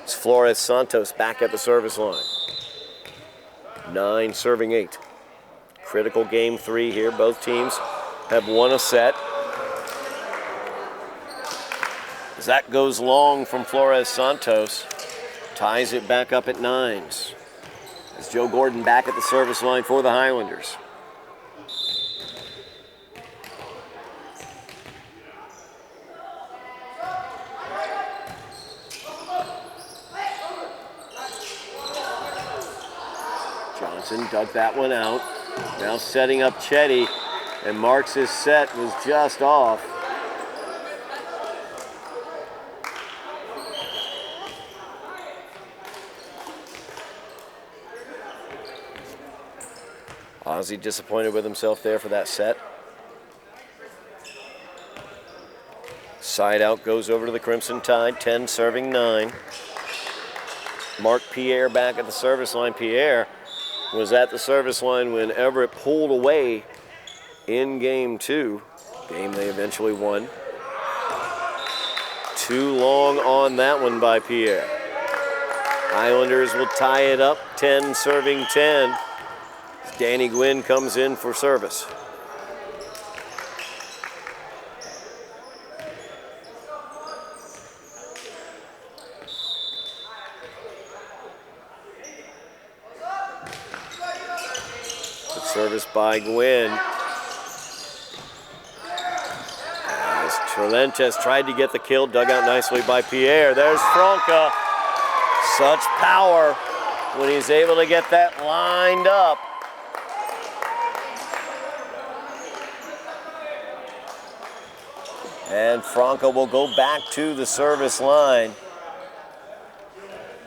It's Flores Santos back at the service line. 9 serving 8. Critical game 3 here. Both teams have won a set. As that goes long from Flores Santos, ties it back up at 9s. As Joe Gordon back at the service line for the Highlanders. Johnson dug that one out. Now setting up Chetty, and Marks' set was just off. Ozzie disappointed with himself there for that set. Side out goes over to the Crimson Tide, 10 serving 9. Mark Pierre back at the service line. Pierre was at the service line when Everett pulled away in game 2. Game they eventually won. Too long on that one by Pierre. Highlanders will tie it up, 10 serving 10. Danny Gwynn comes in for service. Service by Gwynn. As Torrentes tried to get the kill, dug out nicely by Pierre. There's Franca. Such power when he's able to get that lined up. And Franca will go back to the service line,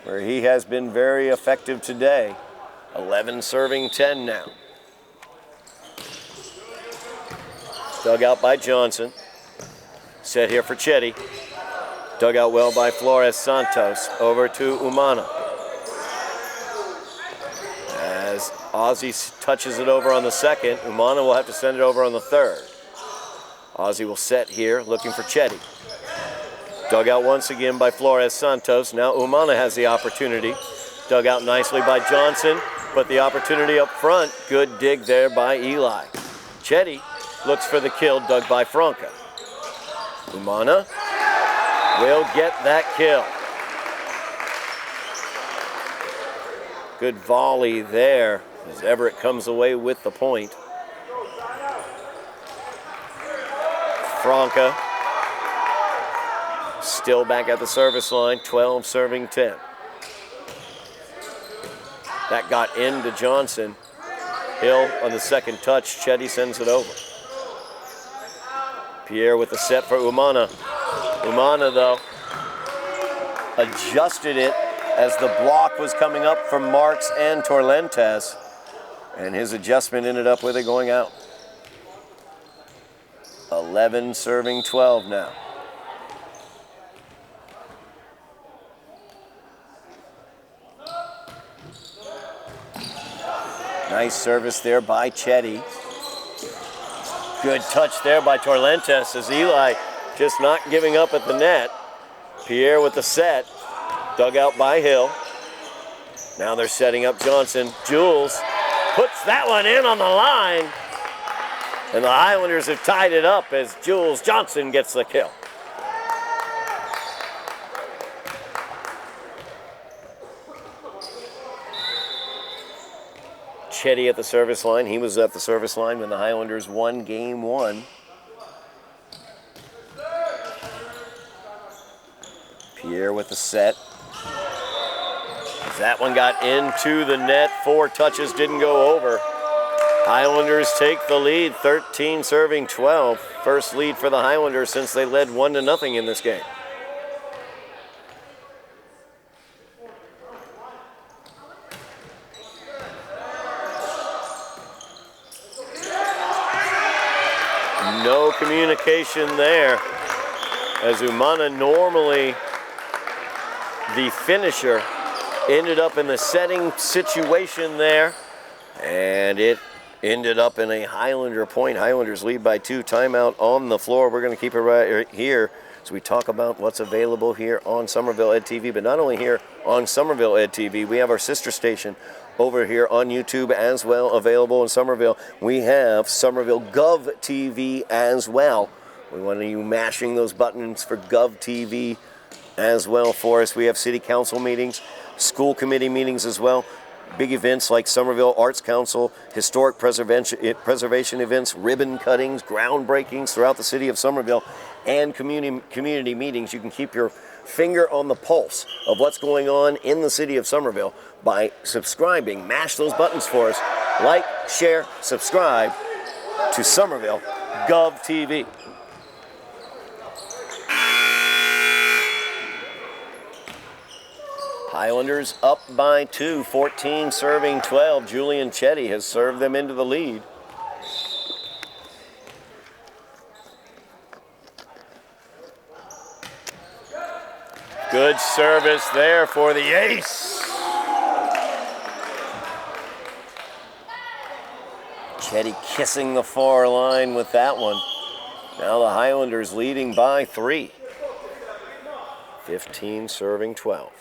where he has been very effective today. 11 serving 10 now. Dug out by Johnson. Set here for Chetty. Dug out well by Flores Santos. Over to Umana. As Ozzie touches it over on the second, Umana will have to send it over on the third. Ozzie will set here, looking for Chetty. Dug out once again by Flores Santos. Now Umana has the opportunity. Dug out nicely by Johnson, but the opportunity up front. Good dig there by Eli. Chetty looks for the kill, dug by Franca. Umana will get that kill. Good volley there as Everett comes away with the point. Franca still back at the service line, 12 serving 10. That got into Johnson. Hill on the second touch, Chetty sends it over. Pierre with the set for Umana. Umana, though, adjusted it as the block was coming up from Marks and Torrentes, and his adjustment ended up with it going out. 11 serving 12 now. Nice service there by Chetty. Good touch there by Torrentes as Eli just not giving up at the net. Pierre with the set. Dug out by Hill. Now they're setting up Johnson. Jules puts that one in on the line. And the Highlanders have tied it up as Jules Johnson gets the kill. Chetty at the service line. He was at the service line when the Highlanders won game 1. Pierre with the set. As that one got into the net, 4 touches didn't go over. Highlanders take the lead, 13 serving 12. First lead for the Highlanders since they led 1-0 in this game. No communication there, as Umana, normally the finisher, ended up in the setting situation there, and it ended up in a Highlander point. Highlanders lead by 2. Timeout on the floor. We're going to keep it right here as we talk about what's available here on Somerville Ed TV, but not only here on Somerville Ed TV, we have our sister station over here on YouTube as well, available in Somerville. We have Somerville Gov TV as well. We want you mashing those buttons for Gov TV as well for us. We have city council meetings, school committee meetings as well. Big events like Somerville Arts Council, historic preservation events, ribbon cuttings, groundbreakings throughout the city of Somerville, and community meetings. You can keep your finger on the pulse of what's going on in the city of Somerville by subscribing. Mash those buttons for us. Like, share, subscribe to Somerville Gov TV. Highlanders up by 2, 14 serving 12. Julian Chetty has served them into the lead. Good service there for the ace. Chetty kissing the far line with that one. Now the Highlanders leading by 3. 15 serving 12.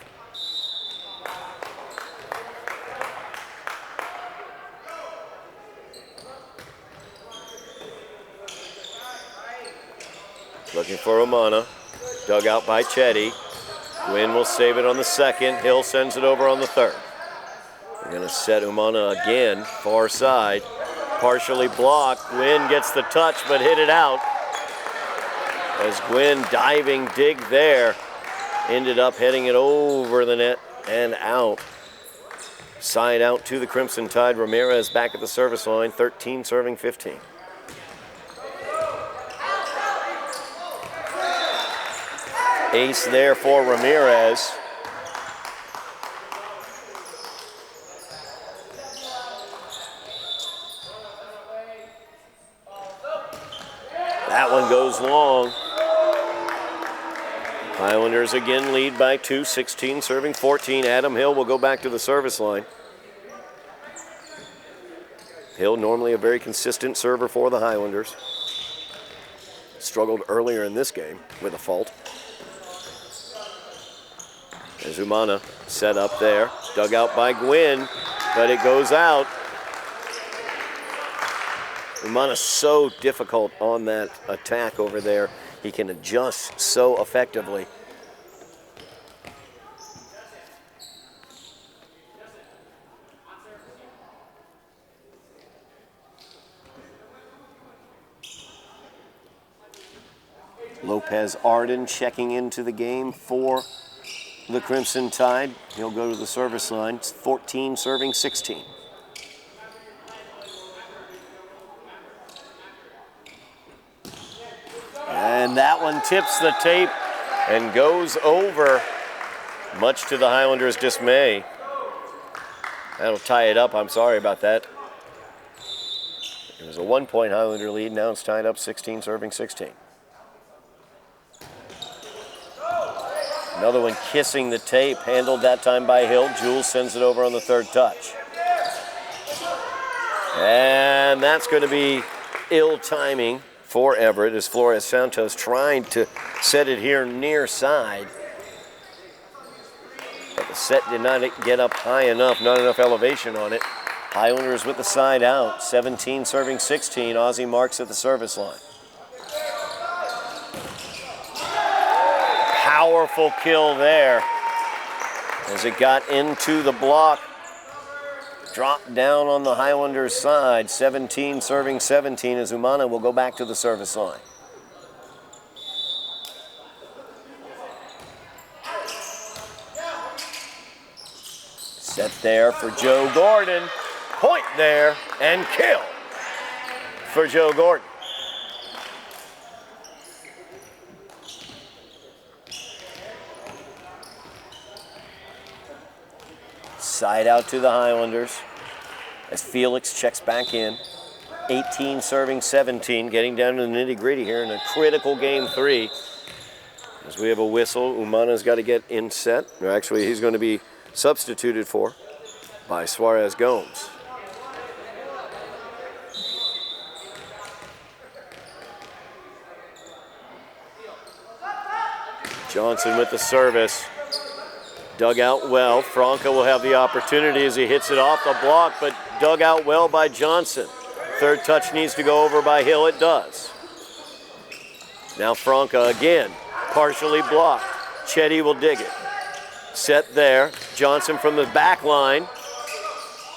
Looking for Umana. Dug out by Chetty. Gwynn will save it on the second. Hill sends it over on the third. They're going to set Umana again, far side. Partially blocked. Gwynn gets the touch, but hit it out. As Gwynn diving dig there, ended up heading it over the net and out. Side out to the Crimson Tide. Ramirez back at the service line, 13 serving 15. Ace there for Ramirez. That one goes long. Highlanders again lead by 2, 16 serving 14. Adam Hill will go back to the service line. Hill, normally a very consistent server for the Highlanders. Struggled earlier in this game with a fault. As Umana set up there, dug out by Gwynn, but it goes out. Umana's so difficult on that attack over there. He can adjust so effectively. Lopez Arden checking into the game for the Crimson Tide. He'll go to the service line. It's 14 serving 16. And that one tips the tape and goes over, much to the Highlanders' dismay. That'll tie it up. I'm sorry about that. It was a 1-point Highlander lead. Now it's tied up 16 serving 16. Another one kissing the tape, handled that time by Hill. Jules sends it over on the third touch. And that's going to be ill timing for Everett as Flores Santos trying to set it here near side. But the set did not get up high enough, not enough elevation on it. Highlanders with the side out, 17 serving 16. Ozzie Marks at the service line. Powerful kill there as it got into the block. Dropped down on the Highlanders side, 17 serving 17 as Umana will go back to the service line. Set there for Joe Gordon. Point there and kill for Joe Gordon. Side out to the Highlanders as Felix checks back in. 18 serving 17, getting down to the nitty-gritty here in a critical game 3. As we have a whistle, Umana's got to get in set. Or actually, he's going to be substituted for by Suarez Gomes. Johnson with the service. Dug out well. Franca will have the opportunity as he hits it off the block, but dug out well by Johnson. Third touch needs to go over by Hill. It does. Now Franca again, partially blocked. Chetty will dig it. Set there. Johnson from the back line.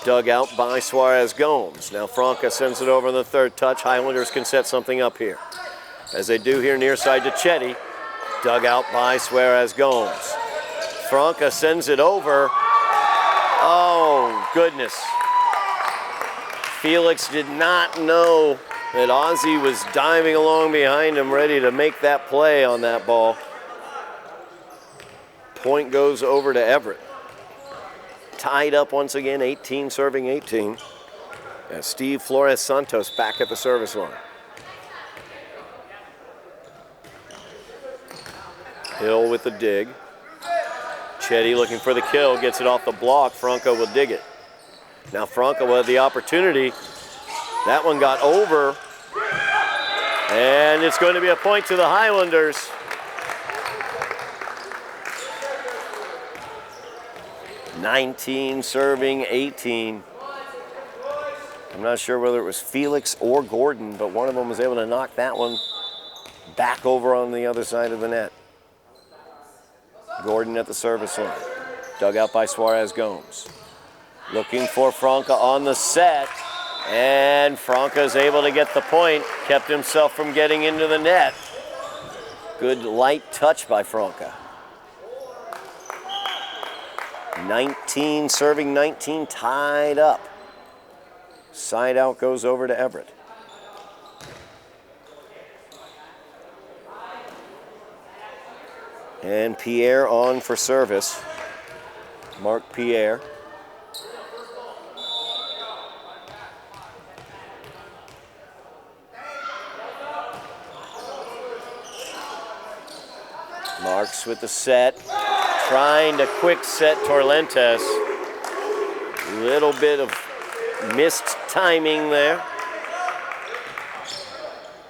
Dug out by Suarez Gomes. Now Franca sends it over on the third touch. Highlanders can set something up here. As they do here near side to Chetty. Dug out by Suarez Gomes. Franca sends it over. Oh, goodness. Felix did not know that Ozzie was diving along behind him, ready to make that play on that ball. Point goes over to Everett. Tied up once again, 18 serving 18. As Steve Flores Santos back at the service line. Hill with the dig. Chetty looking for the kill, gets it off the block. Franca will dig it. Now Franca will have the opportunity. That one got over. And it's going to be a point to the Highlanders. (19 serving 18). I'm not sure whether it was Felix or Gordon, but one of them was able to knock that one back over on the other side of the net. Gordon at the service line. Dug out by Suarez Gomes. Looking for Franca on the set. And Franca is able to get the point. Kept himself from getting into the net. Good light touch by Franca. 19 serving 19, tied up. Side out goes over to Everett. And Pierre on for service. Mark Pierre. Marks with the set. Trying to quick set Torrentes. Little bit of missed timing there.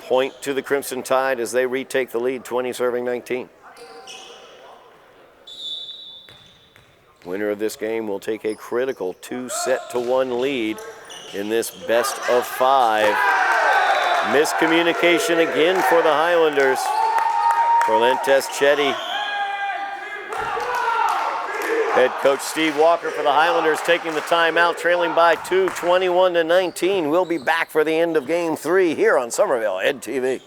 Point to the Crimson Tide as they retake the lead, 20 serving 19. Winner of this game will take a critical 2-1 lead in this best of 5. Miscommunication again for the Highlanders. Torrentes Chetty. Head coach Steve Walker for the Highlanders taking the timeout, trailing by 2, 21-19. We'll be back for the end of game 3 here on Somerville Ed TV.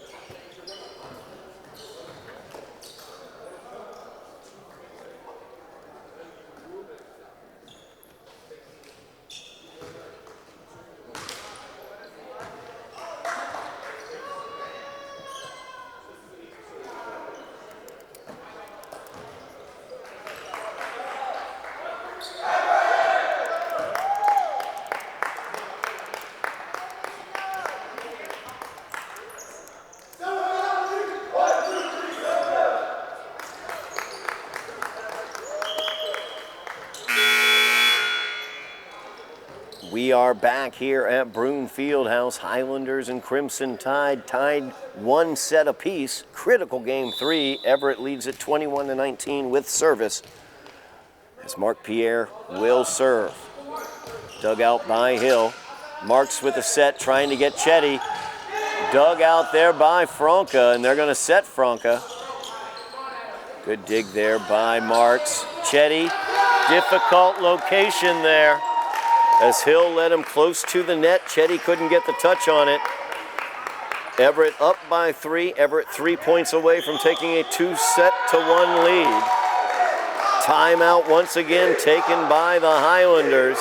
We are back here at Broome Fieldhouse. Highlanders and Crimson Tide tied 1 set apiece. Critical game 3. Everett leads at 21-19 with service. As Mark Pierre will serve. Dug out by Hill. Marks with the set, trying to get Chetty. Dug out there by Franca, and they're going to set Franca. Good dig there by Marks. Chetty, difficult location there. As Hill led him close to the net, Chetty couldn't get the touch on it. Everett up by 3. Everett 3 points away from taking a 2-1 lead. Timeout once again taken by the Highlanders.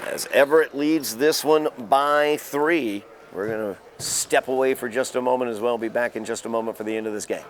As Everett leads this one by 3. We're going to step away for just a moment as well. Be back in just a moment for the end of this game.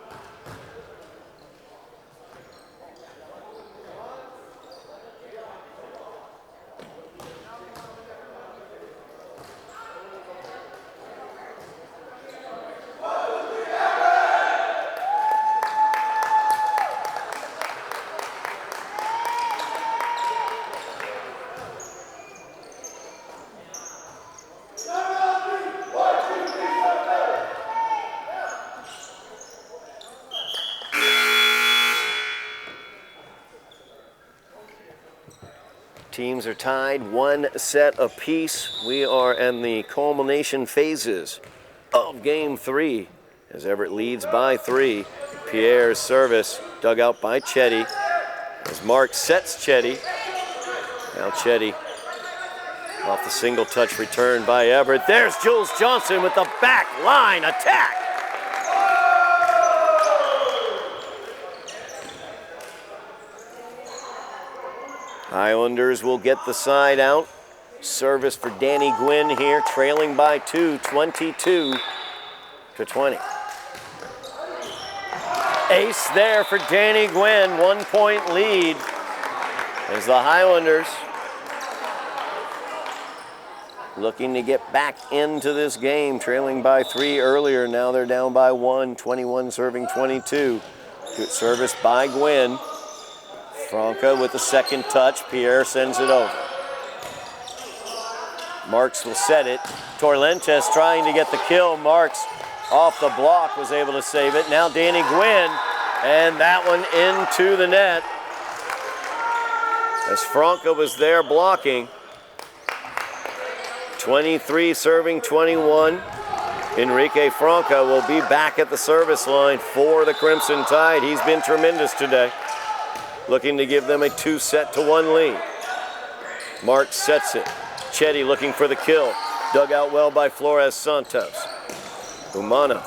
Teams are tied 1 set apiece. We are in the culmination phases of game 3 as Everett leads by 3. Pierre's service dug out by Chetty as Mark sets Chetty. Now Chetty off the single touch return by Everett. There's Jules Johnson with the back line attack. Highlanders will get the side out. Service for Danny Gwynn here, trailing by 2, 22-20. Ace there for Danny Gwynn, 1-point lead as the Highlanders looking to get back into this game, trailing by 3 earlier. Now they're down by 1, 21 serving 22. Good service by Gwynn. Franca with the second touch. Pierre sends it over. Marks will set it. Torlentes trying to get the kill. Marks off the block was able to save it. Now Danny Gwynn, and that one into the net as Franca was there blocking. 23 serving 21. Enrique Franca will be back at the service line for the Crimson Tide. He's been tremendous today, looking to give them a 2-1 lead. Marks sets it. Chetty looking for the kill. Dug out well by Flores Santos. Umana.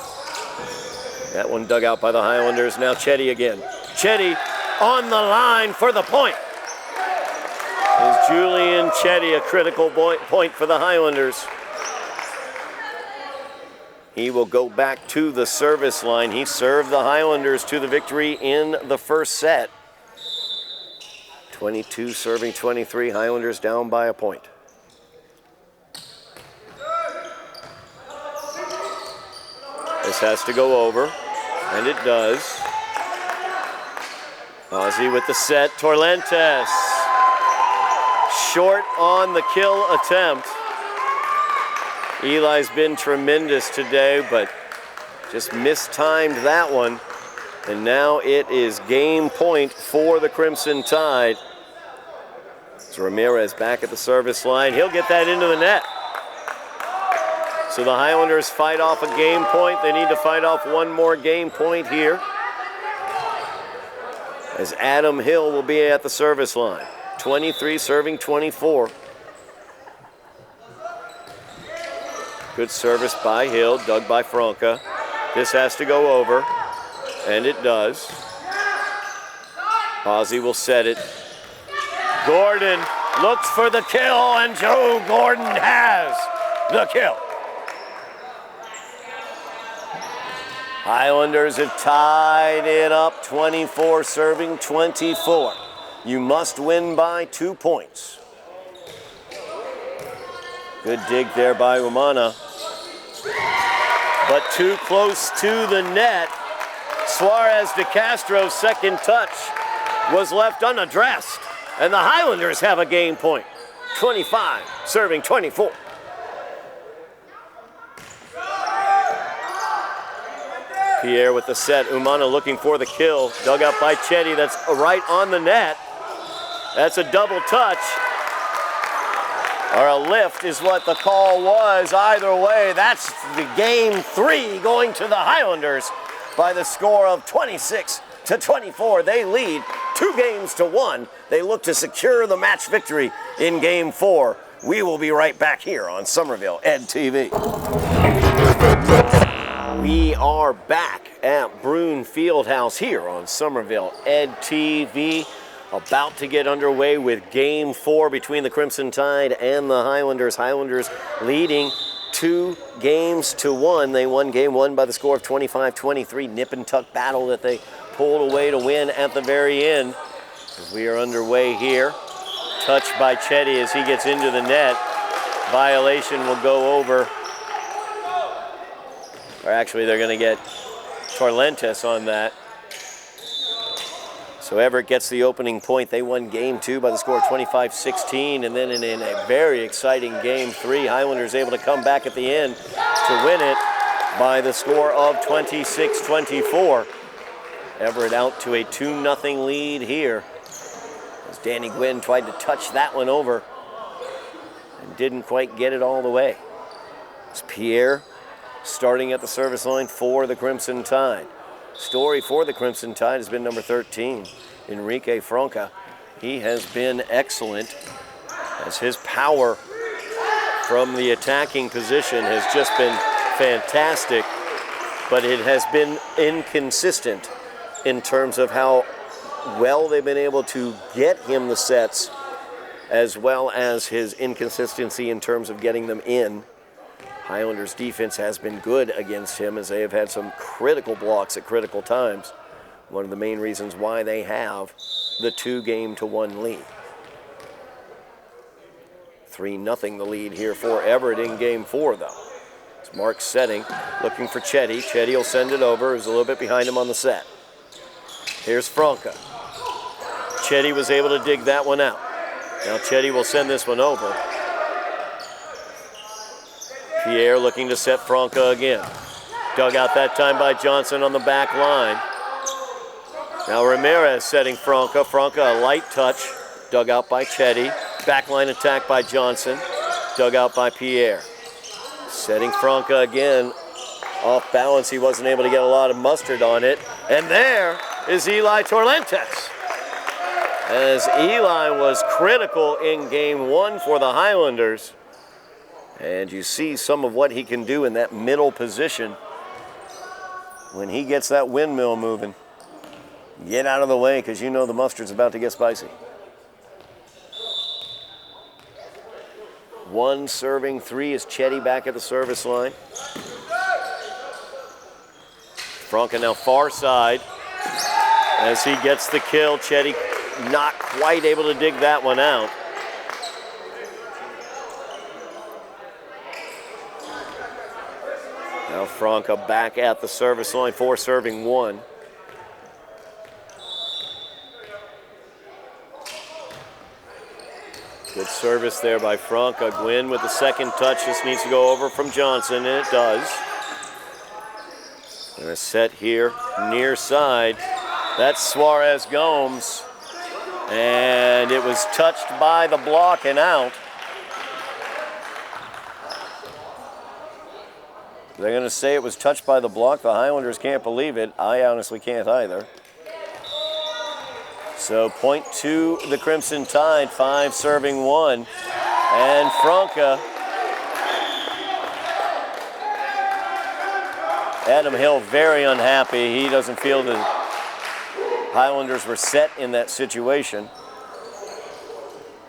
That one dug out by the Highlanders. Now Chetty again. Chetty on the line for the point. Is Julian Chetty a critical point for the Highlanders? He will go back to the service line. He served the Highlanders to the victory in the first set. 22 serving 23. Highlanders down by a point. This has to go over, and it does. Ozzie with the set. Torlentes. Short on the kill attempt. Eli's been tremendous today, but just mistimed that one. And now it is game point for the Crimson Tide. It's Ramirez back at the service line. He'll get that into the net. So the Highlanders fight off a game point. They need to fight off one more game point here, as Adam Hill will be at the service line. 23 serving 24. Good service by Hill, dug by Franca. This has to go over, and it does. Ozzie will set it. Gordon looks for the kill, and Joe Gordon has the kill. Highlanders have tied it up, 24 serving 24. You must win by 2 points. Good dig there by Umana. But too close to the net. Suarez de Castro's second touch was left unaddressed. And the Highlanders have a game point. 25 serving 24. Pierre with the set. Umana looking for the kill. Dug out by Chetty. That's right on the net. That's a double touch. Or a lift is what the call was. Either way, that's the game 3 going to the Highlanders by the score of 26-24. They lead 2-1. They look to secure the match victory in game 4. We will be right back here on Somerville Ed TV. We are back at Brune Fieldhouse here on Somerville Ed TV. About to get underway with game 4 between the Crimson Tide and the Highlanders. Highlanders leading 2-1. They won game 1 by the score of 25-23. Nip and tuck battle that they pulled away to win at the very end. As we are underway here. Touched by Chetty as he gets into the net. Violation will go over. Or actually, they're going to get Torlentes on that. So Everett gets the opening point. They won game 2 by the score of 25-16. And then in a very exciting game 3, Highlanders able to come back at the end to win it by the score of 26-24. Everett out to a 2-0 lead here, as Danny Gwynn tried to touch that one over and didn't quite get it all the way. It's Pierre starting at the service line for the Crimson Tide. Story for the Crimson Tide has been number 13, Enrique Franca. He has been excellent, as his power from the attacking position has just been fantastic, but it has been inconsistent in terms of how well they've been able to get him the sets as well as his inconsistency in terms of getting them in. Highlanders defense has been good against him as they have had some critical blocks at critical times. One of the main reasons why they have the 2-1 lead. 3-0 the lead here for Everett in game 4 though. It's Mark setting, looking for Chetty. Chetty will send it over, who's a little bit behind him on the set. Here's Franca. Chetty was able to dig that one out. Now Chetty will send this one over. Pierre looking to set Franca again. Dug out that time by Johnson on the back line. Now Ramirez setting Franca. Franca a light touch. Dug out by Chetty. Backline attack by Johnson. Dug out by Pierre. Setting Franca again. Off balance, he wasn't able to get a lot of mustard on it. And there is Eli Torlentes. As Eli was critical in game 1 for the Highlanders. And you see some of what he can do in that middle position when he gets that windmill moving. Get out of the way because you know the mustard's about to get spicy. 1 serving 3 is Chetty back at the service line. Franca now far side as he gets the kill. Chetty not quite able to dig that one out. Now Franca back at the service line, 4 serving 1. Good service there by Franca. Gwynn with the second touch. This needs to go over from Johnson, and it does. And a set here near side. That's Suarez Gomes. And it was touched by the block and out. They're going to say it was touched by the block. The Highlanders can't believe it. I honestly can't either. So point to the Crimson Tide, 5 serving 1. And Franca. Adam Hill very unhappy. He doesn't feel the Highlanders were set in that situation.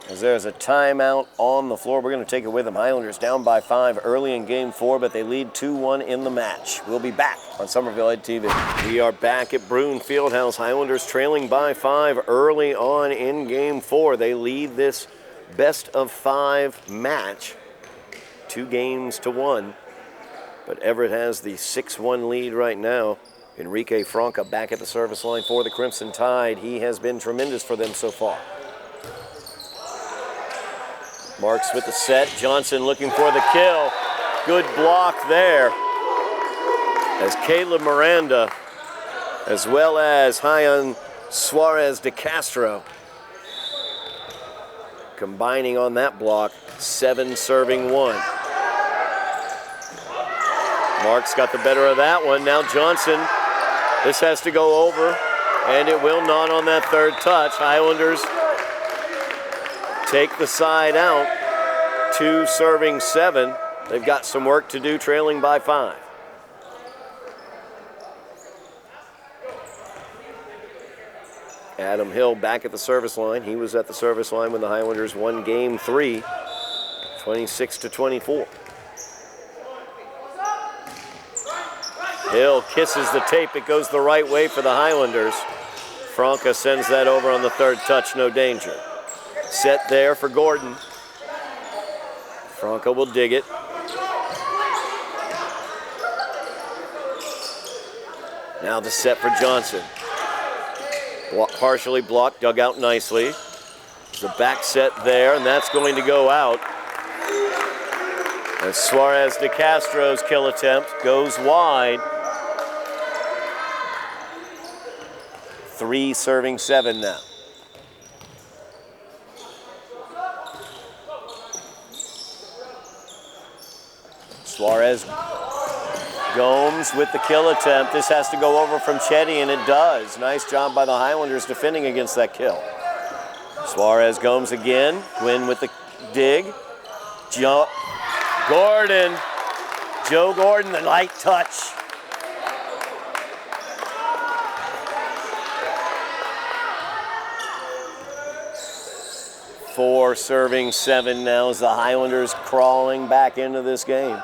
As there's a timeout on the floor. We're going to take it with them. Highlanders down by 5 early in game 4, but they lead 2-1 in the match. We'll be back on Somerville Ed TV. We are back at Bruin Fieldhouse. Highlanders trailing by 5 early on in game 4. They lead this best of 5 match 2-1. But Everett has the 6-1 lead right now. Enrique Franca back at the service line for the Crimson Tide. He has been tremendous for them so far. Marks with the set. Johnson looking for the kill. Good block there. As Caleb Miranda, as well as Ryan Suarez de Castro, combining on that block, 7 serving 1. Marks got the better of that one. Now Johnson, this has to go over, and it will not on that third touch. Highlanders take the side out, 2 serving 7. They've got some work to do, trailing by 5. Adam Hill back at the service line. He was at the service line when the Highlanders won game 3, 26-24. Hill kisses the tape. It goes the right way for the Highlanders. Franca sends that over on the third touch, no danger. Set there for Gordon. Franca will dig it. Now the set for Johnson. Partially blocked, dug out nicely. There's a back set there, and that's going to go out. As Suarez de Castro's kill attempt goes wide. 3 serving 7 now. Suarez Gomes with the kill attempt. This has to go over from Chetty, and it does. Nice job by the Highlanders defending against that kill. Suarez Gomes again. Gwynn with the dig. Joe Gordon, the light touch. 4 serving 7 now as the Highlanders crawling back into this game.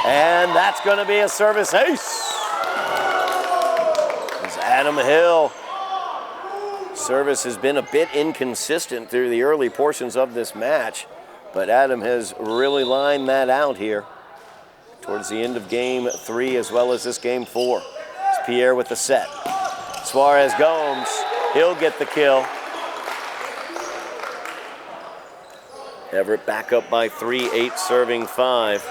And that's going to be a service ace. As Adam Hill. Service has been a bit inconsistent through the early portions of this match, but Adam has really lined that out here towards the end of game 3 as well as this game 4. It's Pierre with the set. Suarez Gomes, he'll get the kill. Everett back up by 3, 8 serving 5.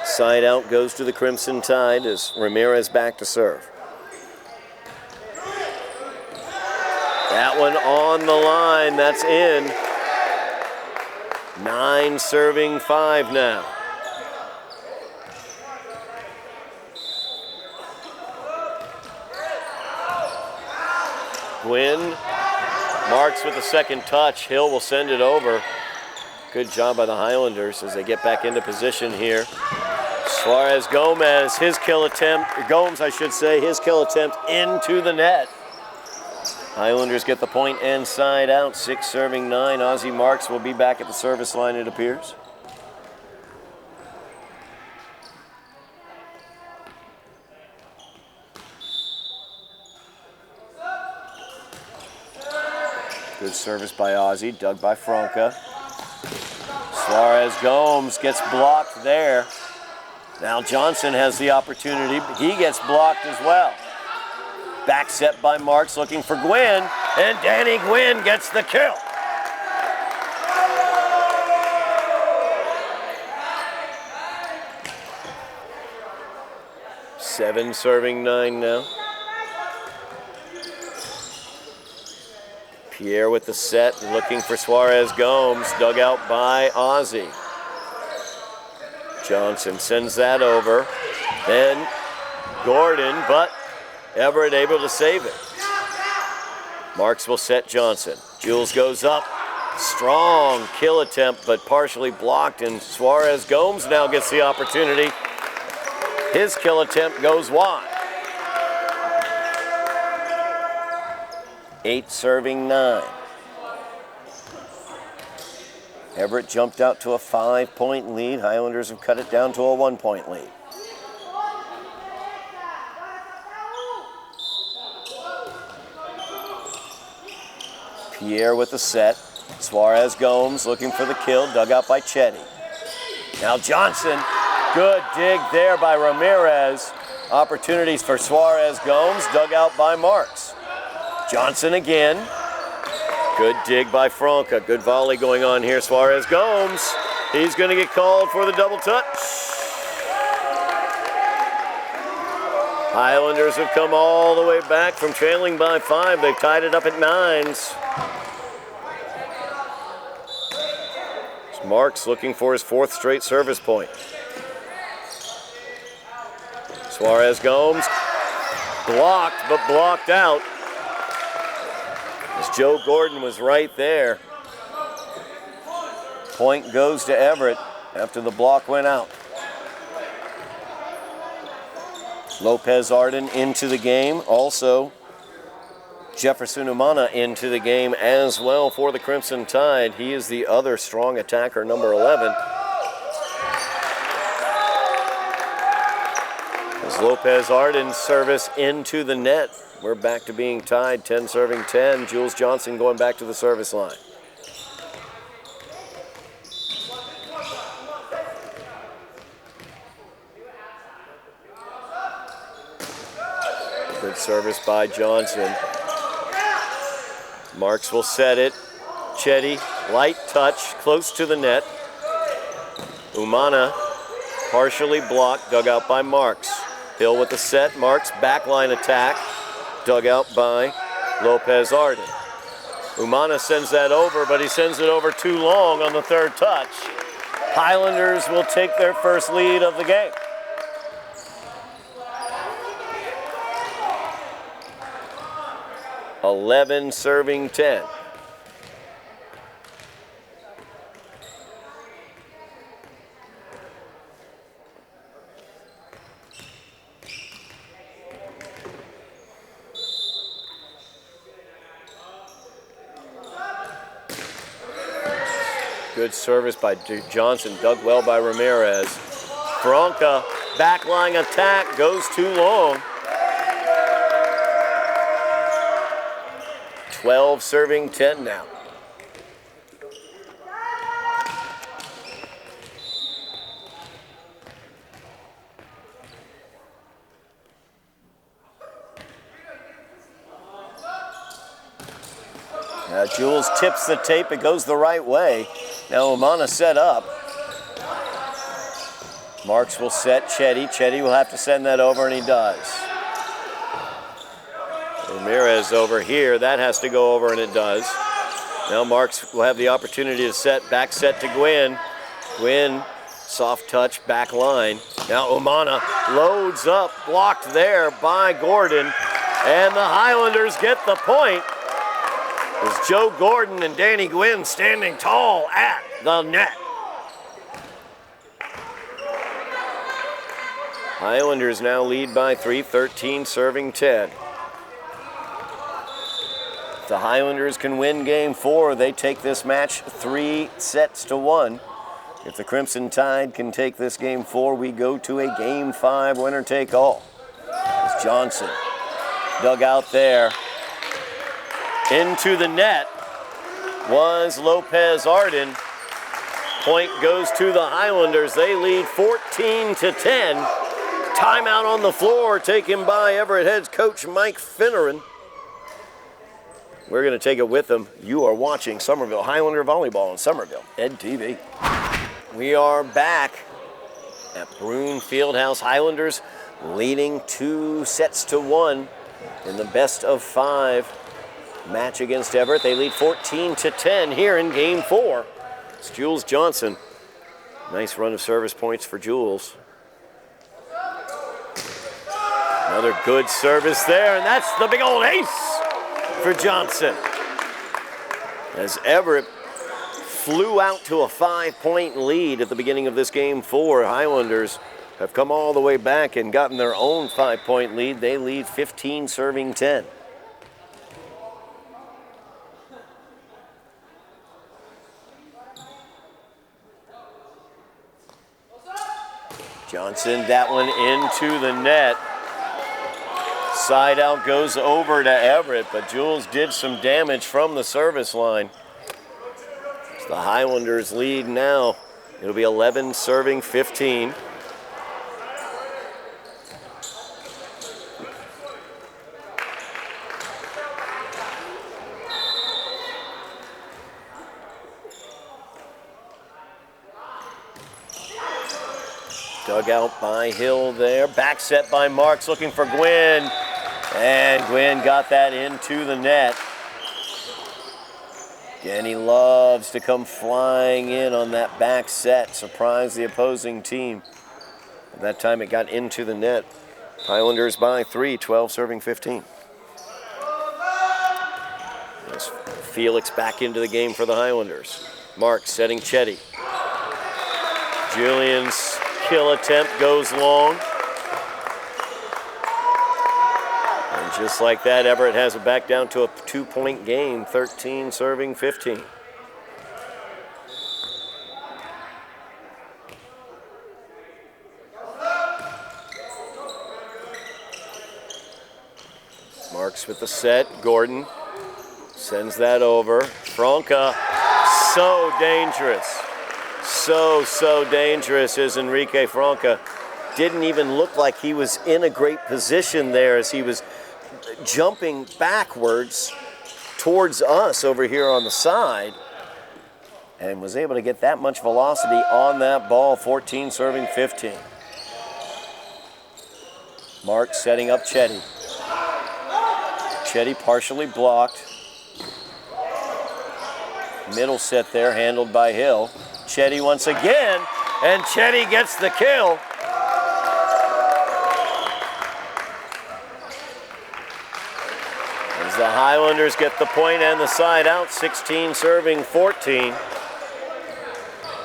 Side out goes to the Crimson Tide as Ramirez back to serve. That one on the line, that's in. 9 serving 5 now. Gwynn marks with the second touch. Hill will send it over. Good job by the Highlanders as they get back into position here. Suarez Gomez, his kill attempt, Gomes I should say, his kill attempt into the net. Highlanders get the point and side out, 6 serving 9. Ozzie Marks will be back at the service line, it appears. Good service by Ozzie, dug by Franca. Suarez Gomes gets blocked there. Now Johnson has the opportunity, but he gets blocked as well. Back set by Marks looking for Gwynn, and Danny Gwynn gets the kill. Seven serving 9 now. Pierre with the set, looking for Suarez Gomes, dug out by Ozzie. Johnson sends that over. Then Gordon, but Everett able to save it. Marks will set Johnson. Jules goes up. Strong kill attempt, but partially blocked, and Suarez Gomes now gets the opportunity. His kill attempt goes wide. 8 serving 9. Everett jumped out to a 5-point lead. Highlanders have cut it down to a 1-point lead. Pierre with the set. Suarez Gomes looking for the kill, dug out by Chetty. Now Johnson, good dig there by Ramirez. Opportunities for Suarez Gomes, dug out by Marks. Johnson again. Good dig by Franca. Good volley going on here. Suarez Gomes. He's going to get called for the double touch. Highlanders have come all the way back from trailing by 5. They've tied it up at 9s. Marks looking for his 4th straight service point. Suarez Gomes blocked, but blocked out. As Joe Gordon was right there. Point goes to Everett after the block went out. Lopez Arden into the game. Also, Jefferson Umana into the game as well for the Crimson Tide. He is the other strong attacker, number 11. As Lopez Arden's service into the net. We're back to being tied, 10 serving 10. Jules Johnson going back to the service line. Good service by Johnson. Marks will set it. Chetty, light touch, close to the net. Umana partially blocked, dug out by Marks. Hill with the set, Marks backline attack. Dug out by Lopez Arden. Umana sends that over, but he sends it over too long on the 3rd touch. Highlanders will take their first lead of the game. $11 serving 10. Good service by Johnson, dug well by Ramirez. Franca, backline attack, goes too long. 12 serving 10 now. Jules tips the tape, it goes the right way. Now Umana set up. Marks will set Chetty. Chetty will have to send that over, and he does. Ramirez over here, that has to go over, and it does. Now Marks will have the opportunity to set, back set to Gwynn. Gwynn, soft touch, back line. Now Umana loads up, blocked there by Gordon, and the Highlanders get the point. It's Joe Gordon and Danny Gwynn standing tall at the net. Highlanders now lead by 3, 13 serving 10. If the Highlanders can win game 4, they take this match 3 sets to 1. If the Crimson Tide can take this game 4, we go to a game 5 winner take all. It's Johnson dug out there. Into the net was Lopez Arden. Point goes to the Highlanders. They lead 14-10. Timeout on the floor taken by Everett head coach Mike Finneran. We're going to take it with them. You are watching Somerville Highlander Volleyball on Somerville Ed TV. We are back at Broome Fieldhouse. Highlanders leading 2 sets to 1 in the best of 5 match against Everett. They lead 14-10 here in game 4. It's Jules Johnson. Nice run of service points for Jules. Another good service there, and that's the big old ace for Johnson. As Everett flew out to a 5-point lead at the beginning of this game 4, Highlanders have come all the way back and gotten their own 5-point lead. They lead 15 serving 10. Johnson, that one into the net. Side out goes over to Everett, but Jules did some damage from the service line. It's the Highlanders lead now. It'll be 11 serving 15. Dug out by Hill there. Back set by Marks looking for Gwynn. And Gwynn got that into the net. And he loves to come flying in on that back set. Surprise the opposing team. At that time it got into the net. Highlanders by 3, 12 serving 15. There's Felix back into the game for the Highlanders. Marks setting Chetty. Julian's kill attempt goes long. And just like that, Everett has it back down to a 2-point game, 13 serving 15. Marks with the set. Gordon sends that over. Franca, so dangerous. So dangerous is Enrique Franca. Didn't even look like he was in a great position there as he was jumping backwards towards us over here on the side and was able to get that much velocity on that ball, 14 serving 15. Mark setting up Chetty. Chetty partially blocked. Middle set there handled by Hill. Chetty once again, and Chetty gets the kill. As the Highlanders get the point and the side out, 16 serving 14.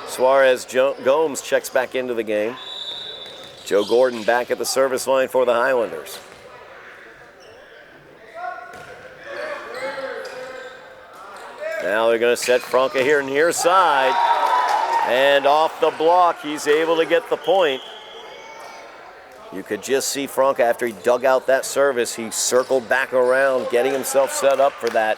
Suarez Gomes checks back into the game. Joe Gordon back at the service line for the Highlanders. Now they're going to set Franca here near side. And off the block, he's able to get the point. You could just see Franca after he dug out that service, he circled back around, getting himself set up for that.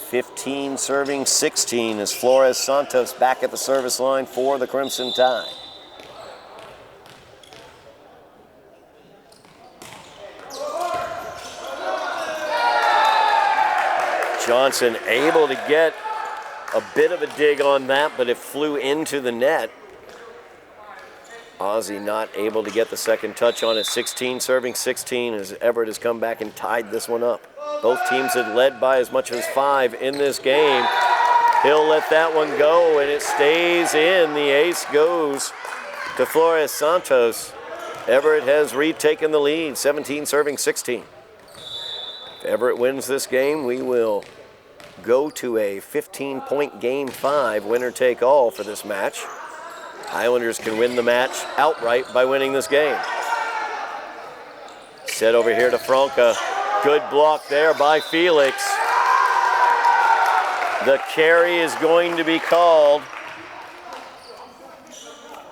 15 serving 16 as Flores Santos back at the service line for the Crimson Tide. Johnson able to get a bit of a dig on that, but it flew into the net. Ozzie not able to get the second touch on it. 16 serving 16 as Everett has come back and tied this one up. Both teams had led by as much as 5 in this game. He'll let that one go, and it stays in. The ace goes to Flores Santos. Everett has retaken the lead, 17 serving 16. If Everett wins this game, we will go to a 15-point game 5, winner take all for this match. Highlanders can win the match outright by winning this game. Set over here to Franca. Good block there by Felix. The carry is going to be called.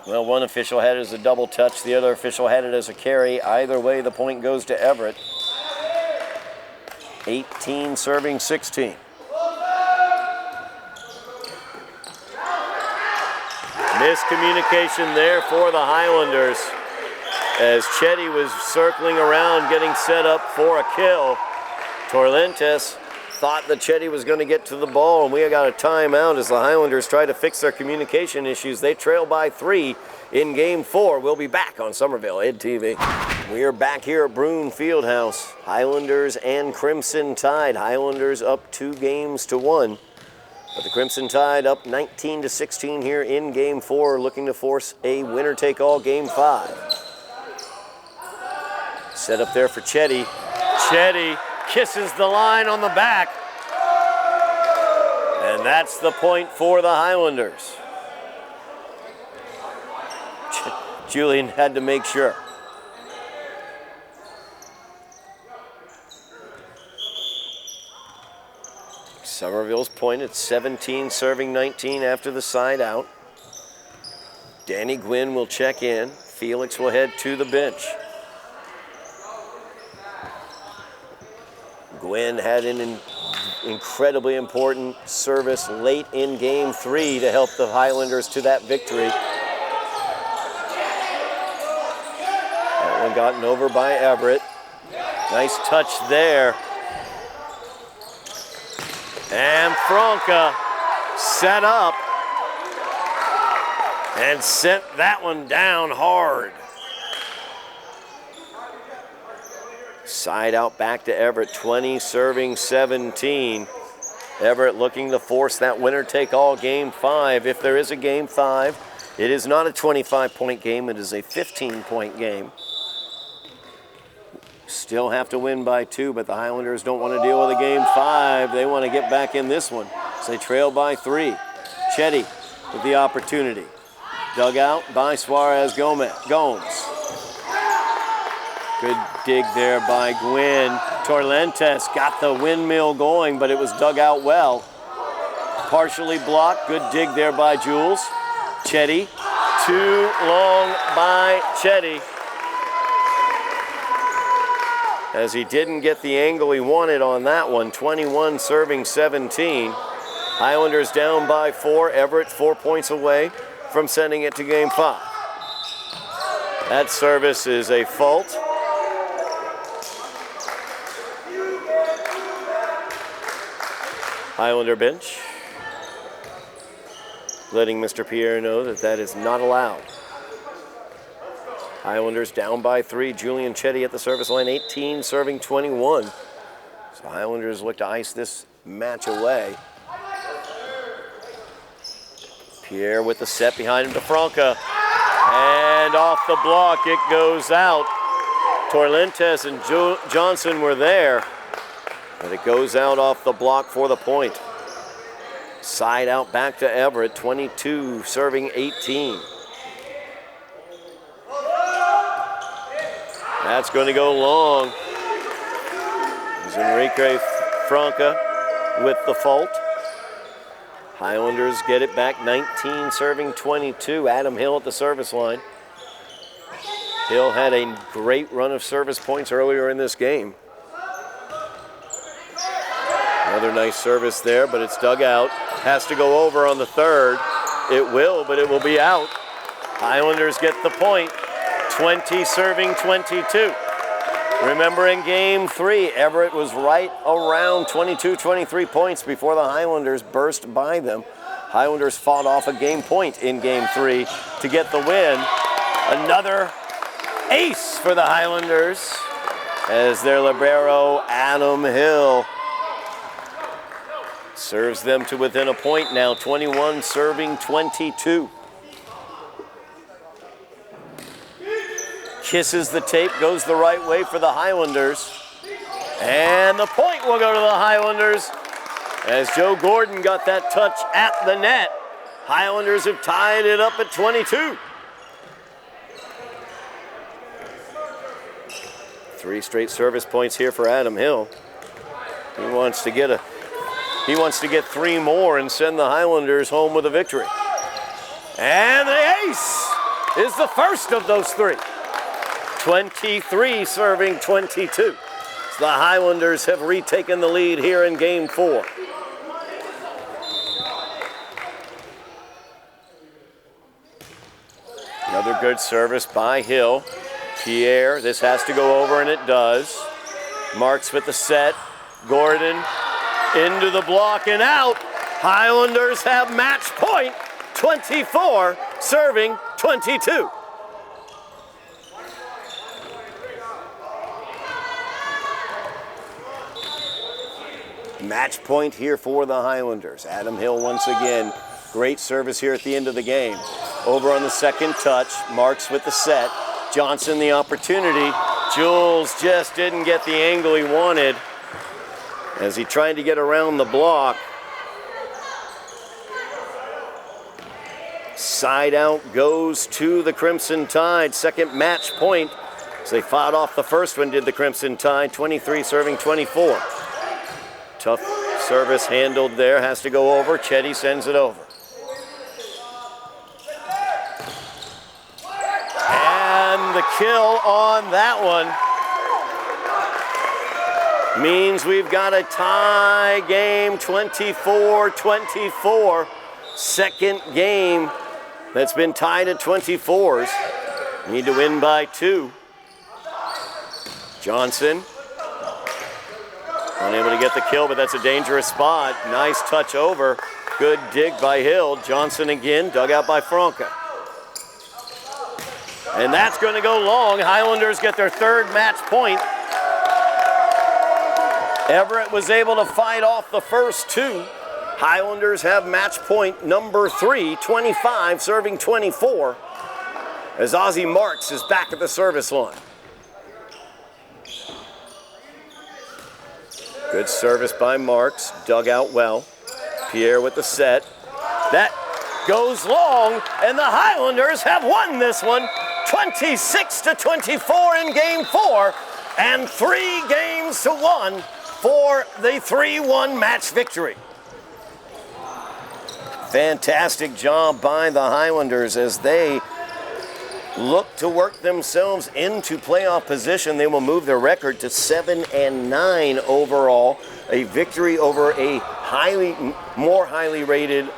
Well, one official had it as a double touch. The other official had it as a carry. Either way, the point goes to Everett. 18 serving 16. Miscommunication there for the Highlanders as Chetty was circling around getting set up for a kill. Torrentes thought that Chetty was going to get to the ball, and we got a timeout as the Highlanders try to fix their communication issues. They trail by 3 in game 4. We'll be back on Somerville Ed TV. We are back here at Broome Fieldhouse. Highlanders and Crimson Tide. Highlanders up 2 games to 1. But the Crimson Tide up 19-16 here in game 4, looking to force a winner-take-all game 5. Set up there for Chetty. Chetty kisses the line on the back. And that's the point for the Highlanders. Julian had to make sure. Somerville's point at 17, serving 19 after the side out. Danny Gwynn will check in. Felix will head to the bench. Gwynn had an incredibly important service late in game 3 to help the Highlanders to that victory. That one gotten over by Everett. Nice touch there. And Franca set up and sent that one down hard. Side out back to Everett, 20 serving 17. Everett looking to force that winner-take-all game 5. If there is a game 5, it is not a 25-point game. It is a 15-point game. Still have to win by 2, but the Highlanders don't want to deal with a game 5. They want to get back in this one. So they trail by 3. Chetty with the opportunity. Dug out by Suarez Gomes. Good dig there by Gwynn. Torrentes got the windmill going, but it was dug out well. Partially blocked. Good dig there by Jules. Chetty. Too long by Chetty. As he didn't get the angle he wanted on that one. 21 serving 17. Highlanders down by 4. Everett 4 points away from sending it to game 5. That service is a fault. Highlander bench letting Mr. Pierre know that that is not allowed. Highlanders down by 3. Julian Chetty at the service line, 18 serving 21. So Highlanders look to ice this match away. Pierre with the set behind him to Franca. And off the block it goes out. Torrentes and Johnson were there. But it goes out off the block for the point. Side out back to Everett, 22 serving 18. That's going to go long. It's Enrique Franca with the fault. Highlanders get it back, 19 serving 22. Adam Hill at the service line. Hill had a great run of service points earlier in this game. Another nice service there, but it's dug out. Has to go over on the third. It will, but it will be out. Highlanders get the point. 20 serving 22. Remember in game 3, Everett was right around 22-23 points before the Highlanders burst by them. Highlanders fought off a game point in game 3 to get the win. Another ace for the Highlanders as their libero, Adam Hill, serves them to within a point now, 21 serving 22. Kisses the tape, goes the right way for the Highlanders. And the point will go to the Highlanders as Joe Gordon got that touch at the net. Highlanders have tied it up at 22. 3 straight service points here for Adam Hill. He wants to get 3 more and send the Highlanders home with a victory. And the ace is the first of those 3. 23 serving 22. So the Highlanders have retaken the lead here in game 4. Another good service by Hill. Pierre, this has to go over, and it does. Marks with the set. Gordon into the block and out. Highlanders have match point. 24 serving 22. Match point here for the Highlanders. Adam Hill once again. Great service here at the end of the game. Over on the second touch. Marks with the set. Johnson the opportunity. Jules just didn't get the angle he wanted as he tried to get around the block. Side out goes to the Crimson Tide. Second match point. So they fought off the first one, did the Crimson Tide. 23 serving 24. Tough service handled there. Has to go over. Chetty sends it over. And the kill on that one means we've got a tie game, 24-24. Second game that's been tied at 24s. Need to win by 2. Johnson unable to get the kill, but that's a dangerous spot. Nice touch over. Good dig by Hill. Johnson again, dug out by Franca. And that's going to go long. Highlanders get their 3rd match point. Everett was able to fight off the first 2. Highlanders have match point number 3, 25 serving 24, as Ozzie Marks is back at the service line. Good service by Marks, dug out well. Pierre with the set. That goes long, and the Highlanders have won this one, 26-24 in game 4, and 3 games to 1 for the 3-1 match victory. Fantastic job by the Highlanders as they look to work themselves into playoff position. They will move their record to 7-9 overall. A victory over a more highly rated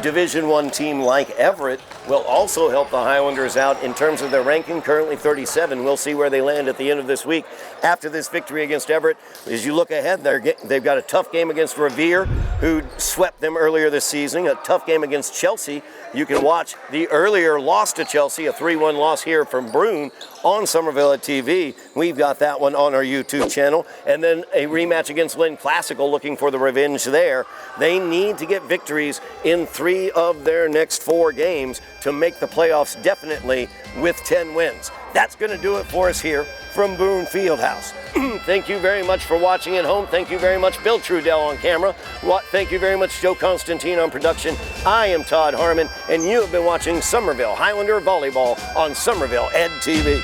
Division I team like Everett will also help the Highlanders out in terms of their ranking, currently 37. We'll see where they land at the end of this week after this victory against Everett. As you look ahead, they've got a tough game against Revere, who swept them earlier this season, a tough game against Chelsea. You can watch the earlier loss to Chelsea, a 3-1 loss here from Broome on Somerville at TV. We've got that one on our YouTube channel. And then a rematch against Lynn Classical, looking for the revenge there. They need to get victories in 3 of their next 4 games to make the playoffs definitely with 10 wins. That's going to do it for us here from Boone Fieldhouse. Thank you very much for watching at home. Thank you very much, Bill Trudell on camera. Thank you very much, Joe Constantine on production. I am Todd Harmon, and you have been watching Somerville Highlander Volleyball on Somerville Ed TV.